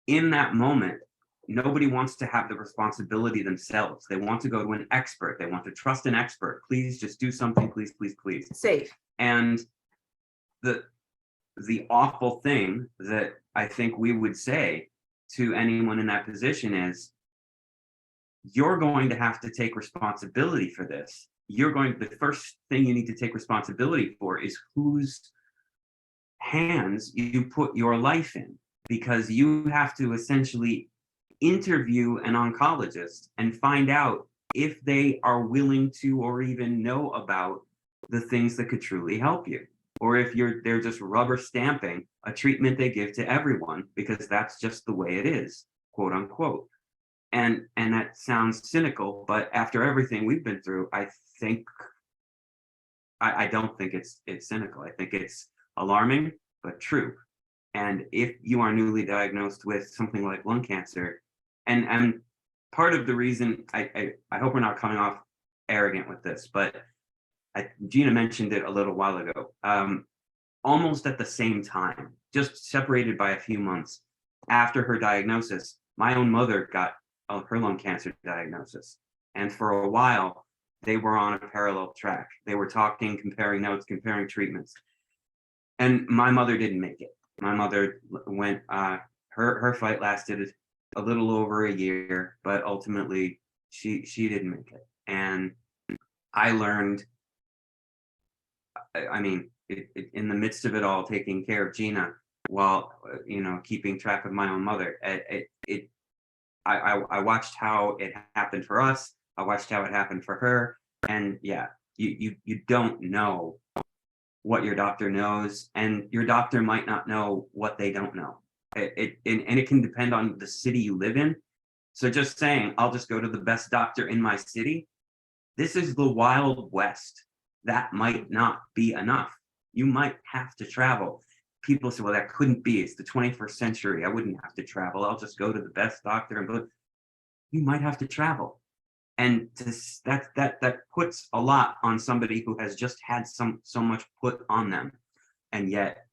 in that moment, nobody wants to have the responsibility themselves. They want to go to an expert. They want to trust an expert. Please just do something, please, please, please. Safe. And the awful thing that I think we would say to anyone in that position is, you're going to have to take responsibility for this. The first thing you need to take responsibility for is whose hands you put your life in, because you have to essentially interview an oncologist and find out if they are willing to or even know about the things that could truly help you, or if they're just rubber stamping a treatment they give to everyone because that's just the way it is, quote unquote. And that sounds cynical, but after everything we've been through, I don't think it's cynical. I think it's alarming, but true. And if you are newly diagnosed with something like lung cancer, and part of the reason, I hope we're not coming off arrogant with this, but Gina mentioned it a little while ago, almost at the same time, just separated by a few months after her diagnosis, my own mother got her lung cancer diagnosis. And for a while, they were on a parallel track. They were talking, comparing notes, comparing treatments. And my mother didn't make it. My mother went, her fight lasted a little over a year, but ultimately she didn't make it. And I learned, I mean, in the midst of it all, taking care of Gina while, keeping track of my own mother, I watched how it happened for us. I watched how it happened for her. And yeah, you don't know what your doctor knows, and your doctor might not know what they don't know. And it can depend on the city you live in. So just saying, I'll just go to the best doctor in my city. This is the Wild West. That might not be enough. You might have to travel. People say, well, that couldn't be. It's the 21st century. I wouldn't have to travel. I'll just go to the best doctor. And you might have to travel. And that puts a lot on somebody who has just had so much put on them. And yet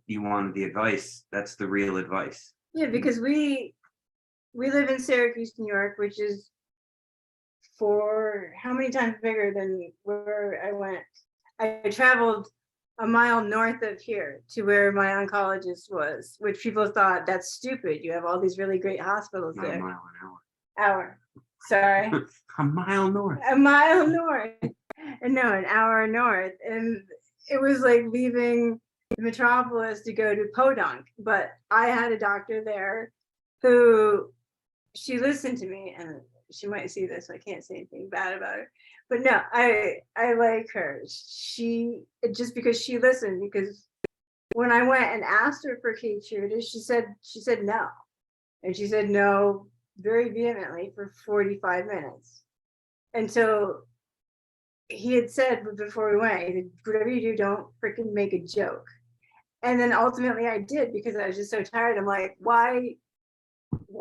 you wanted the advice. That's the real advice. Yeah, because we live in Syracuse, New York, which is for how many times bigger than where I went. I traveled a mile north of here to where my oncologist was, which people thought that's stupid. You have all these really great hospitals Not there. a mile an Hour. Sorry. hour. A mile north. A mile north. And no, an hour north. And it was like leaving the metropolis to go to Podunk. But I had a doctor there who, she listened to me, and she might see this, so I can't say anything bad about her. But no, I like her. She, just because she listened, because when I went and asked her for Keytruda, she said no. And she said no very vehemently for 45 minutes. And so he had said before we went, he said, whatever you do, don't freaking make a joke. And then ultimately I did, because I was just so tired. I'm like, why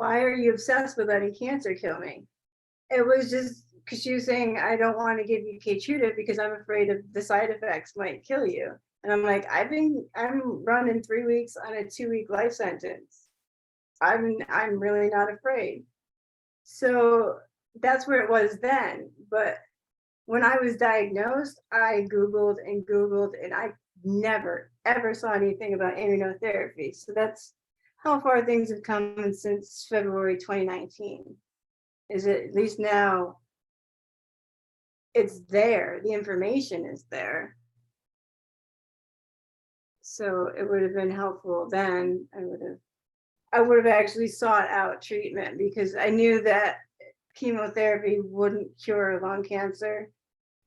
are you obsessed with letting cancer kill me? It was just because she was saying, I don't want to give you Keytruda because I'm afraid of the side effects might kill you. And I'm like, I'm running 3 weeks on a 2-week life sentence. I'm really not afraid. So that's where it was then. But when I was diagnosed, I Googled and I never ever saw anything about immunotherapy. So that's how far things have come since February 2019. Is it, at least now it's there, the information is there. So it would have been helpful then. I would have actually sought out treatment, because I knew that chemotherapy wouldn't cure lung cancer,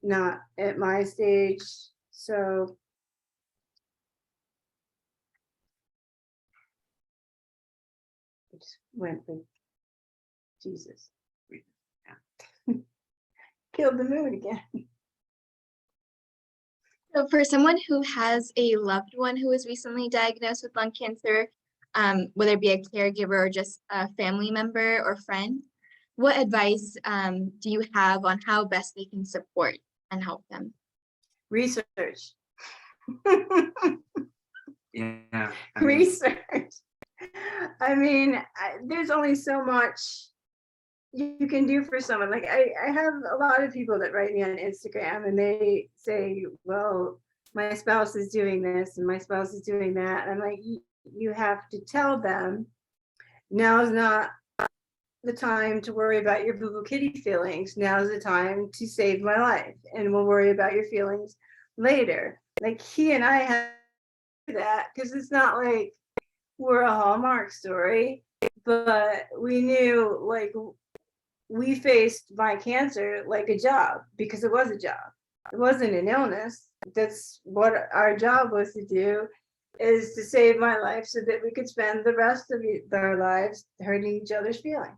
not at my stage. So I just went with Jesus. Killed the mood again. So for someone who has a loved one who was recently diagnosed with lung cancer, whether it be a caregiver or just a family member or friend, what advice do you have on how best they can support and help them? Research. Yeah. Research. I mean, there's only so much you can do for someone. Like I have a lot of people that write me on Instagram and they say, well, my spouse is doing this and my spouse is doing that. And I'm like, you have to tell them now's not the time to worry about your boo-boo kitty feelings. Now's the time to save my life, and we'll worry about your feelings later. Like he and I have that, because it's not like we're a Hallmark story, but we knew, like, we faced my cancer like a job, because it was a job. It wasn't an illness. That's what our job was to do, is to save my life so that we could spend the rest of our lives hurting each other's feelings.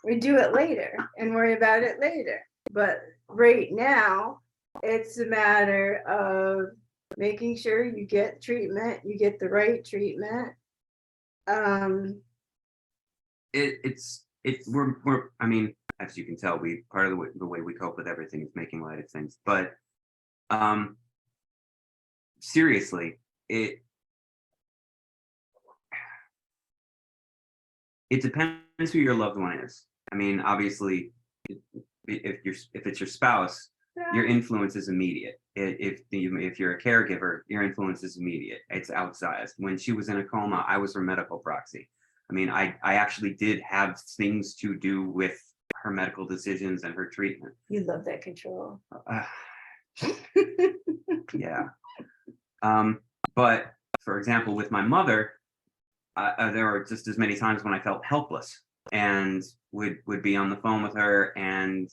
We do it later and worry about it later. But right now, it's a matter of making sure you get treatment, you get the right treatment. We're I mean, as you can tell, part of the way we cope with everything is making light of things. But seriously, it depends who your loved one is. I mean, obviously, if it's your spouse, your influence is immediate. If you're a caregiver, your influence is immediate. It's outsized. When she was in a coma, I was her medical proxy. I mean, I actually did have things to do with her medical decisions and her treatment. You love that control. Yeah. But for example, with my mother, there were just as many times when I felt helpless and would be on the phone with her, and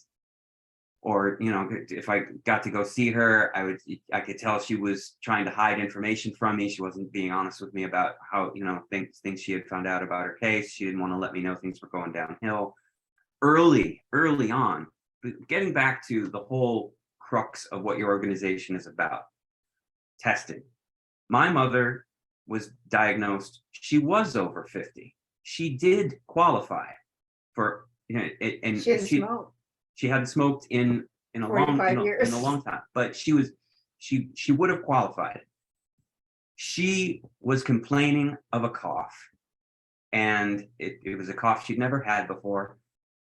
or if I got to go see her, I could tell she was trying to hide information from me. She wasn't being honest with me about how things she had found out about her case. She didn't want to let me know things were going downhill early on. But getting back to the whole crux of what your organization is about, testing. My mother was diagnosed. She was over 50. She did qualify for and she hadn't smoked in a long time, but she would have qualified. She was complaining of a cough, and it was a cough she'd never had before.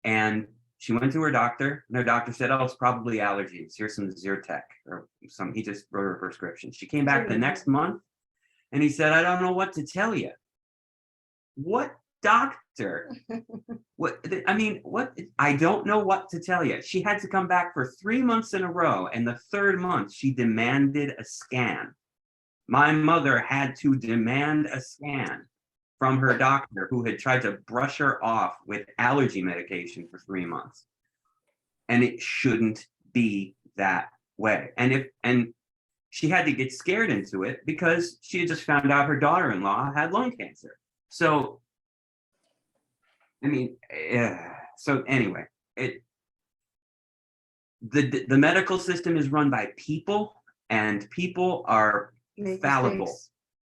And she went to her doctor, and her doctor said, "Oh, it's probably allergies. Here's some Zyrtec or some." He just wrote her a prescription. She came back the next month, and he said, "I don't know what to tell you." What doctor? What? I mean, what? I don't know what to tell you. She had to come back for 3 months in a row, and the third month she demanded a scan. My mother had to demand a scan. from her doctor who had tried to brush her off with allergy medication for 3 months. And it shouldn't be that way. And she had to get scared into it because she had just found out her daughter-in-law had lung cancer. So, I mean, so anyway, the medical system is run by people, and people are Make fallible. mistakes.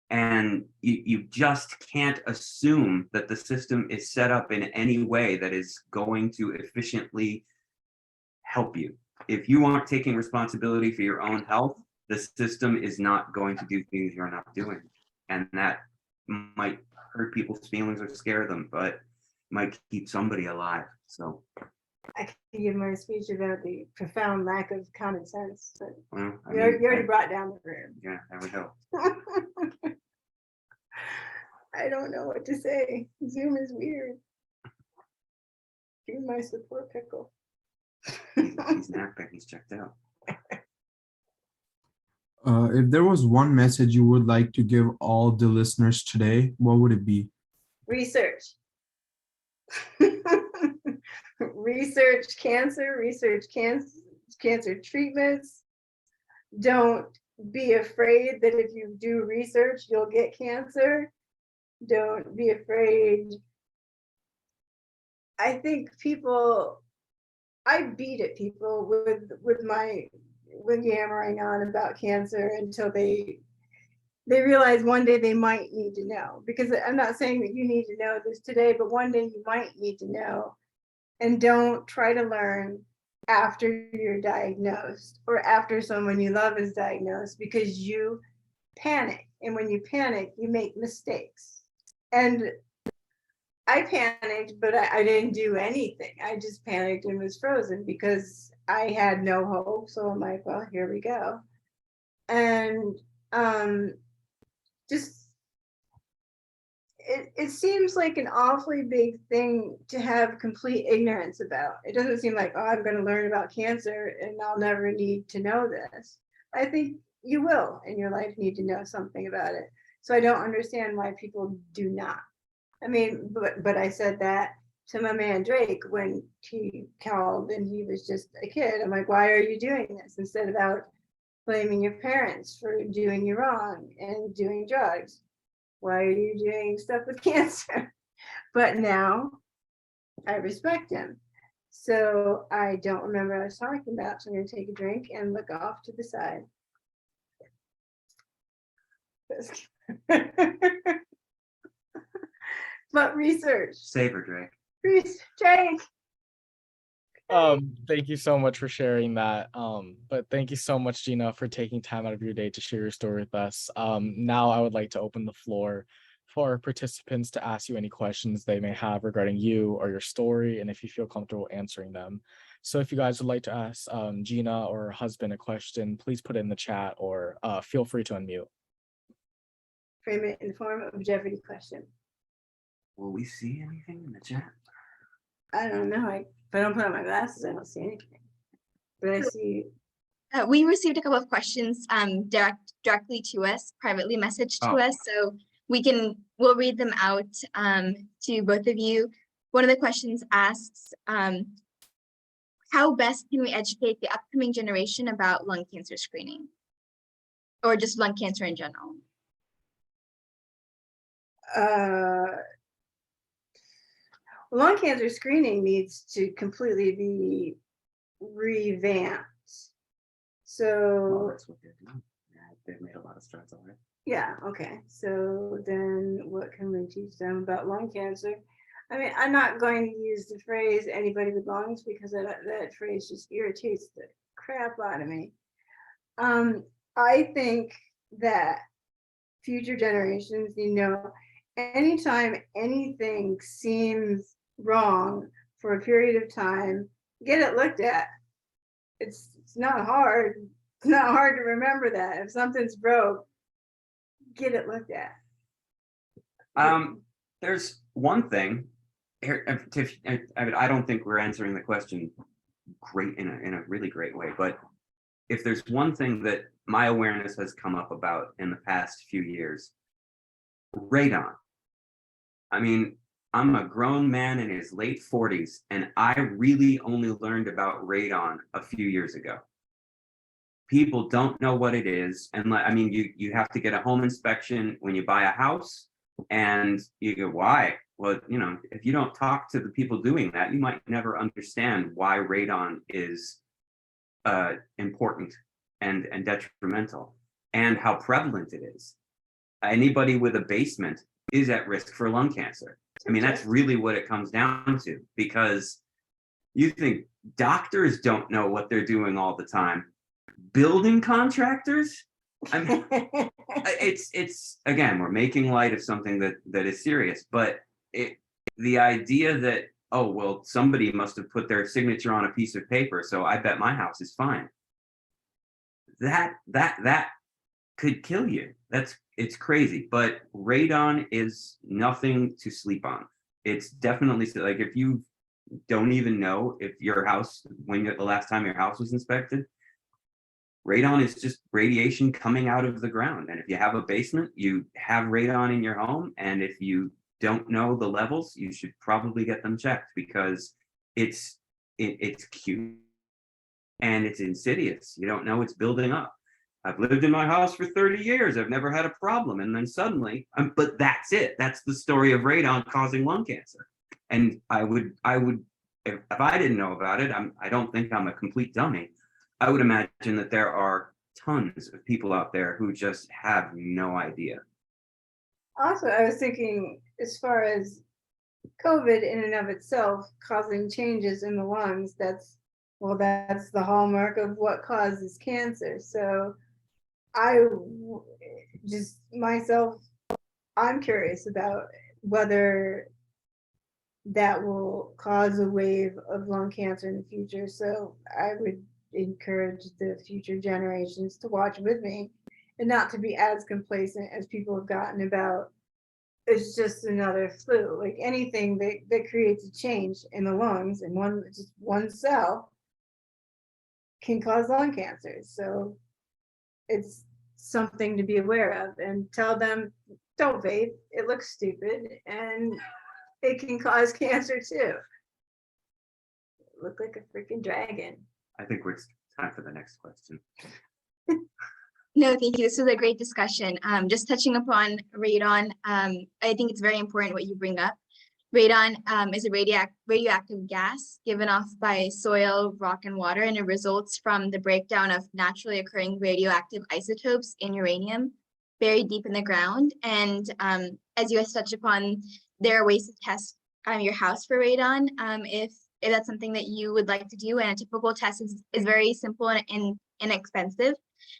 And you just can't assume that the system is set up in any way that is going to efficiently help you. If you aren't taking responsibility for your own health, the system is not going to do things you're not doing. And that might hurt people's feelings or scare them, but might keep somebody alive. So, I could give my speech about the profound lack of common sense, but well, I you mean, already brought down the room. yeah, there we go. I don't know what to say. Zoom is weird. Give my support, Pickle. He's napping. He's checked out. If there was one message you would like to give all the listeners today, what would it be? Research. Research cancer treatments. Don't be afraid that if you do research, you'll get cancer. Don't be afraid. I think I beat at people with yammering on about cancer until they realize one day they might need to know. Because I'm not saying that you need to know this today, but one day you might need to know. And don't try to learn after you're diagnosed or after someone you love is diagnosed, because you panic. And when you panic, you make mistakes. And I panicked, but I didn't do anything. I just panicked and was frozen because I had no hope. So I'm like, well, here we go. And just it seems like an awfully big thing to have complete ignorance about. It doesn't seem like, oh, I'm going to learn about cancer and I'll never need to know this. I think you will in your life need to know something about it. So I don't understand why people do not. I mean, but I said that to my man Drake when he called and he was just a kid. I'm like, why are you doing this? Instead of out blaming your parents for doing you wrong and doing drugs. Why are you doing stuff with cancer? But now I respect him. So I don't remember what I was talking about. So I'm going to take a drink and look off to the side. But research. Savor, Drake. Drake. Thank you so much for sharing that. But thank you so much, Gina, for taking time out of your day to share your story with us. Now I would like to open the floor for participants to ask you any questions they may have regarding you or your story, and if you feel comfortable answering them. So if you guys would like to ask Gina or her husband a question, please put it in the chat or feel free to unmute. Frame it in the form of a Jeopardy question. Will we see anything in the chat? I don't know. If I don't put on my glasses, I don't see anything. But I see. We received a couple of questions directly to us, privately messaged to us, so we'll read them out to both of you. One of the questions asks, how best can we educate the upcoming generation about lung cancer screening? Or just lung cancer in general? Lung cancer screening needs to completely be revamped. So that's what they're doing. Yeah, they've made a lot of strides already. yeah, okay. So then what can we teach them about lung cancer? I mean, I'm not going to use the phrase anybody with lungs because that phrase just irritates the crap out of me. I think that future generations, anytime anything seems wrong for a period of time, get it looked at. It's not hard. It's not hard to remember that. If something's broke, get it looked at. There's one thing here. I don't think we're answering the question great in a really great way, but if there's one thing that my awareness has come up about in the past few years, radon. I mean, I'm a grown man in his late 40s, and I really only learned about radon a few years ago. People don't know what it is, and I mean, you have to get a home inspection when you buy a house, and you go, why? Well, you know, if you don't talk to the people doing that, you might never understand why radon is important and detrimental, and how prevalent it is. Anybody with a basement is at risk for lung cancer. I mean, that's really what it comes down to, because you think doctors don't know what they're doing all the time. Building contractors? I mean, it's again, we're making light of something that is serious, but the idea that, oh, well, somebody must have put their signature on a piece of paper, so I bet my house is fine. That could kill you. It's crazy, but radon is nothing to sleep on. It's definitely, like, if you don't even know if your house, when the last time your house was inspected, radon is just radiation coming out of the ground. And if you have a basement, you have radon in your home. And if you don't know the levels, you should probably get them checked, because it's cute and it's insidious. You don't know it's building up. I've lived in my house for 30 years. I've never had a problem. And then suddenly, but that's it. That's the story of radon causing lung cancer. And I would, if I didn't know about it, I don't think I'm a complete dummy. I would imagine that there are tons of people out there who just have no idea. Also, I was thinking, as far as COVID in and of itself causing changes in the lungs, that's the hallmark of what causes cancer. So I'm curious about whether that will cause a wave of lung cancer in the future. So I would encourage the future generations to watch with me and not to be as complacent as people have gotten about it's just another flu. Like anything that creates a change in the lungs in one cell can cause lung cancer. So it's something to be aware of, and tell them, don't vape, it looks stupid and it can cause cancer too. Look like a freaking dragon. I think it's time for the next question. No, thank you. This was a great discussion. Just touching upon radon, I think it's very important what you bring up. Radon is a radioactive gas given off by soil, rock, and water, and it results from the breakdown of naturally occurring radioactive isotopes in uranium buried deep in the ground. And as you guys touched upon, there are ways to test your house for radon if that's something that you would like to do. And a typical test is very simple and inexpensive.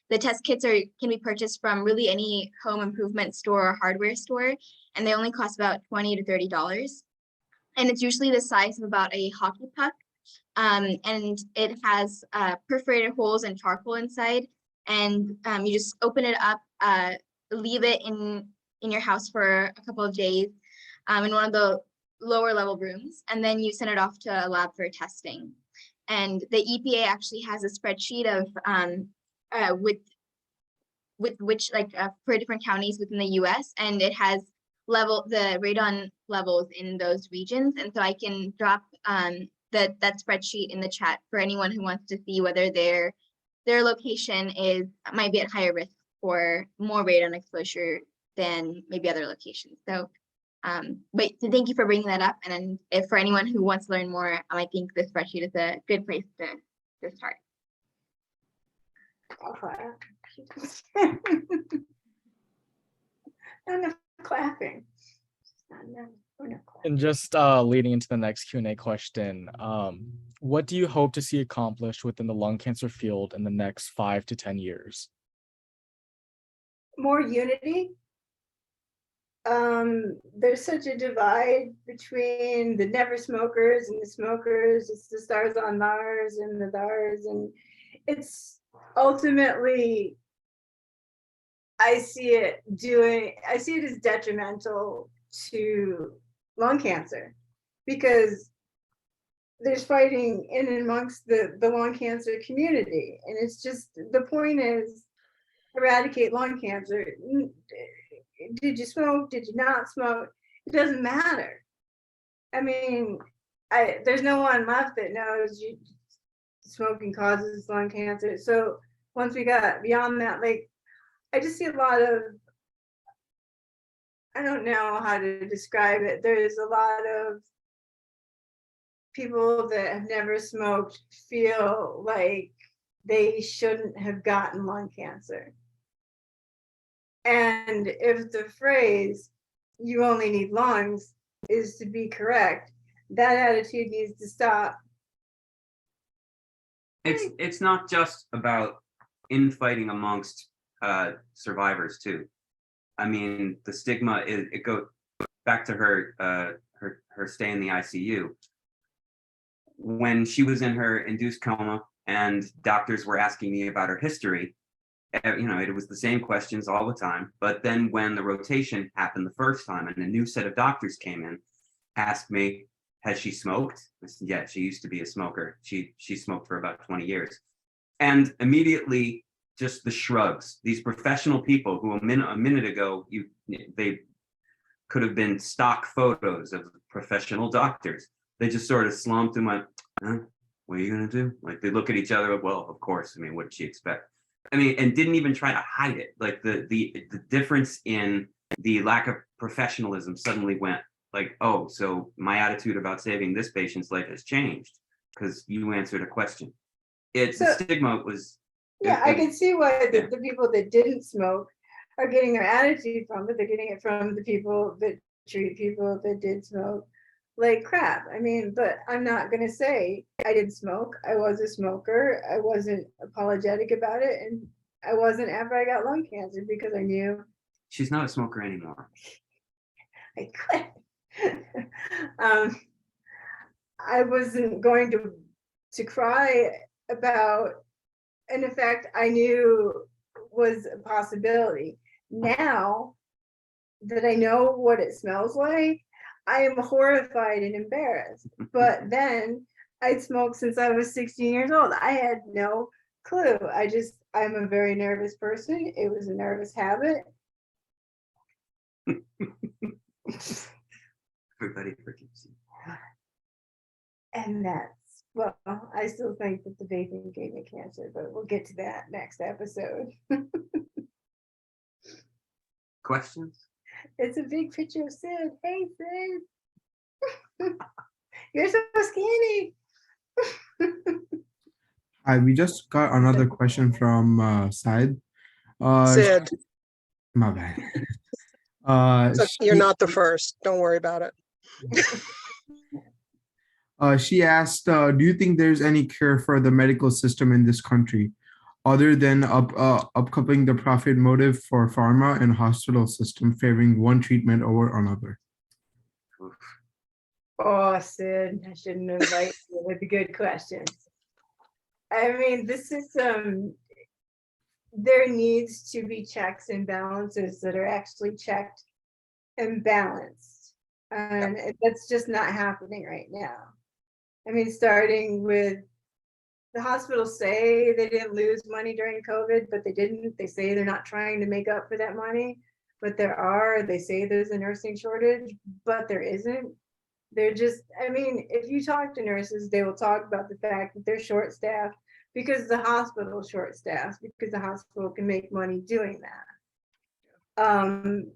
The test kits can be purchased from really any home improvement store or hardware store, and they only cost about $20 to $30. And it's usually the size of about a hockey puck, and it has perforated holes and charcoal inside. And you just open it up, leave it in your house for a couple of days in one of the lower level rooms, and then you send it off to a lab for testing. And the EPA actually has a spreadsheet of with which for different counties within the US, and it has the radon levels in those regions. And so I can drop that spreadsheet in the chat for anyone who wants to see whether their location might be at higher risk for more radon exposure than maybe other locations. So but thank you for bringing that up. And if for anyone who wants to learn more, I think this spreadsheet is a good place to start. Enough clapping. And just leading into the next Q&A question, what do you hope to see accomplished within the lung cancer field in the next 5 to 10 years? More unity. There's such a divide between the never smokers and the smokers. It's the stars on Mars and the DARs, and it's ultimately, I see it as detrimental to lung cancer, because there's fighting in and amongst the lung cancer community. And it's just, the point is eradicate lung cancer. Did you smoke? Did you not smoke? It doesn't matter. I mean, there's no one left that knows smoking causes lung cancer. So once we got beyond that, like, I just see a lot of, I don't know how to describe it. There's a lot of people that have never smoked feel like they shouldn't have gotten lung cancer. And if the phrase, you only need lungs, is to be correct, that attitude needs to stop. It's not just about infighting amongst survivors too. I mean, the stigma is, it goes back to her stay in the ICU. When she was in her induced coma and doctors were asking me about her history, you know, it was the same questions all the time. But then when the rotation happened the first time and a new set of doctors came in, asked me, has she smoked? I said, yeah, she used to be a smoker. She smoked for about 20 years. And immediately, just the shrugs. These professional people who a minute ago, they could have been stock photos of professional doctors. They just sort of slumped and went, huh, what are you gonna do? Like, they look at each other, well, of course, I mean, what did she expect? I mean, and didn't even try to hide it. Like the difference in the lack of professionalism suddenly went like, oh, so my attitude about saving this patient's life has changed because you answered a question. The stigma was. Yeah, I can see why the people that didn't smoke are getting their attitude from, but they're getting it from the people that treat people that did smoke like crap. I mean, but I'm not gonna say I didn't smoke. I was a smoker. I wasn't apologetic about it, and I wasn't after I got lung cancer because I knew. She's not a smoker anymore. I quit. I wasn't going to cry about an effect I knew was a possibility. Now that I know what it smells like, I am horrified and embarrassed. But then I'd smoked since I was 16 years old. I had no clue. I'm a very nervous person. It was a nervous habit. Everybody forgives you. And well, I still think that the vaping gave me cancer, but we'll get to that next episode. Questions? It's a big picture of Sid. Hey, Sid. You're so skinny. Hi, we just got another question from Said. Sid, My bad. you're not the first. Don't worry about it. She asked, do you think there's any cure for the medical system in this country other than upcoupling the profit motive for pharma and hospital system favoring one treatment over another? Oh, Sid, I shouldn't invite you with the good questions. I mean, the system, there needs to be checks and balances that are actually checked and balanced. And that's just not happening right now. I mean, starting with the hospitals say they didn't lose money during COVID, but they didn't. They say they're not trying to make up for that money, but there are. They say there's a nursing shortage, but there isn't. They're just, I mean, if you talk to nurses, they will talk about the fact that they're short-staffed because the hospital is short-staffed, because the hospital can make money doing that.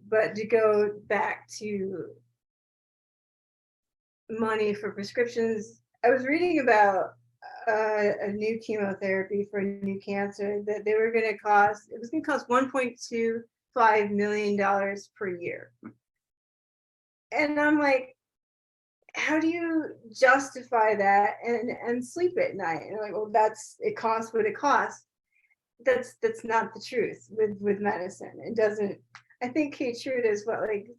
But to go back to money for prescriptions, I was reading about a new chemotherapy for a new cancer that they were going to cost, it was going to cost $1.25 million per year. And I'm like, how do you justify that and sleep at night? And I'm like, well, it costs what it costs. That's not the truth with medicine. It doesn't. I think Keytruda is what, like,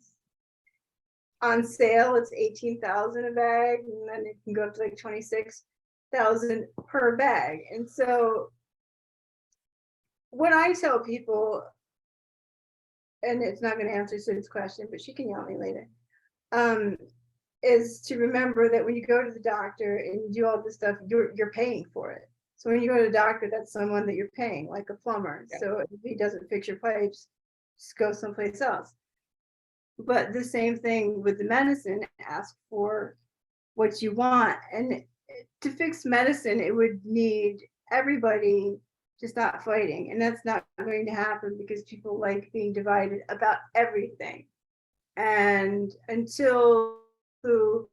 on sale it's 18,000 a bag, and then it can go up to like 26,000 per bag. And so what I tell people, and it's not going to answer Sid's question, but she can yell at me later, is to remember that when you go to the doctor and you do all this stuff, you're paying for it. So when you go to the doctor, that's someone that you're paying, like a plumber. Yeah. So if he doesn't fix your pipes, just go someplace else. But the same thing with the medicine, ask for what you want. And to fix medicine, it would need everybody to stop fighting. And that's not going to happen because people like being divided about everything. And until who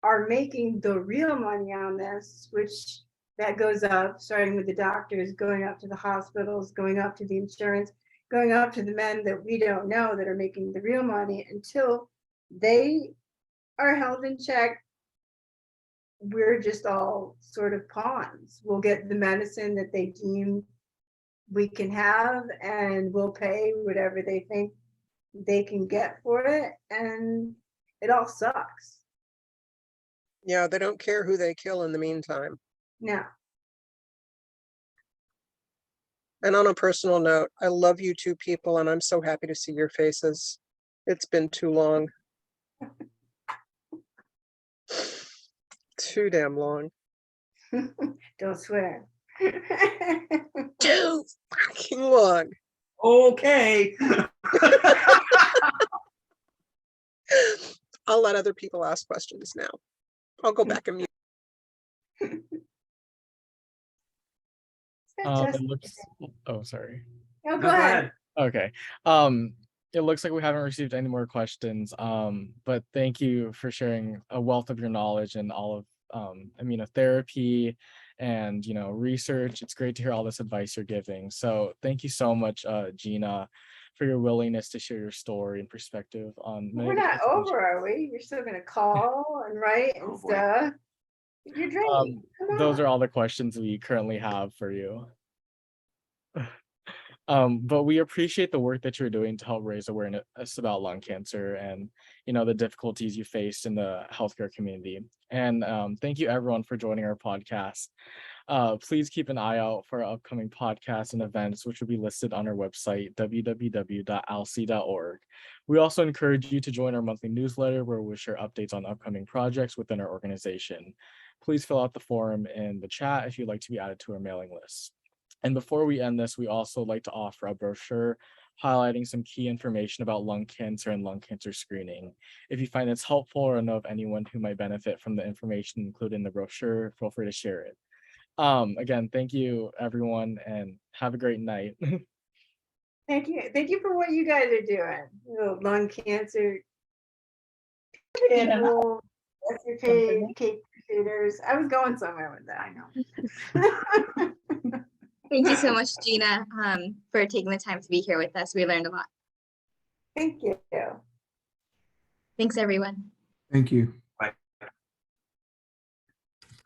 are making the real money on this, which that goes up, starting with the doctors, going up to the hospitals, going up to the insurance, going up to the men that we don't know that are making the real money, until they are held in check, we're just all sort of pawns. We'll get the medicine that they deem we can have, and we'll pay whatever they think they can get for it, and it all sucks. Yeah, they don't care who they kill in the meantime. No. And on a personal note, I love you two people, and I'm so happy to see your faces. It's been too long. Too damn long. Don't swear. Too fucking long. Okay. I'll let other people ask questions now. I'll go back and mute. It looks. Oh, sorry. No, No, go ahead. Okay. It looks like we haven't received any more questions. But thank you for sharing a wealth of your knowledge and all of immunotherapy and research. It's great to hear all this advice you're giving. So thank you so much, Gina, for your willingness to share your story and perspective on. We're not over, are we? You're still gonna call and write and Oh, boy. stuff. You're drinking. Come Those on. are all the questions we currently have for you. But we appreciate the work that you're doing to help raise awareness about lung cancer and the difficulties you face in the healthcare community. And thank you everyone for joining our podcast. Please keep an eye out for our upcoming podcasts and events, which will be listed on our website, www.alcsi.org. We also encourage you to join our monthly newsletter where we'll share updates on upcoming projects within our organization. Please fill out the form in the chat if you'd like to be added to our mailing list. And before we end this, we also like to offer a brochure highlighting some key information about lung cancer and lung cancer screening. If you find this helpful or know of anyone who might benefit from the information included in the brochure, feel free to share it. Again, thank you everyone and have a great night. Thank you. Thank you for what you guys are doing. Lung cancer people, cake crusaders. I was going somewhere with that. I know. Thank you so much, Gina, for taking the time to be here with us. We learned a lot. Thank you. Thanks, everyone. Thank you.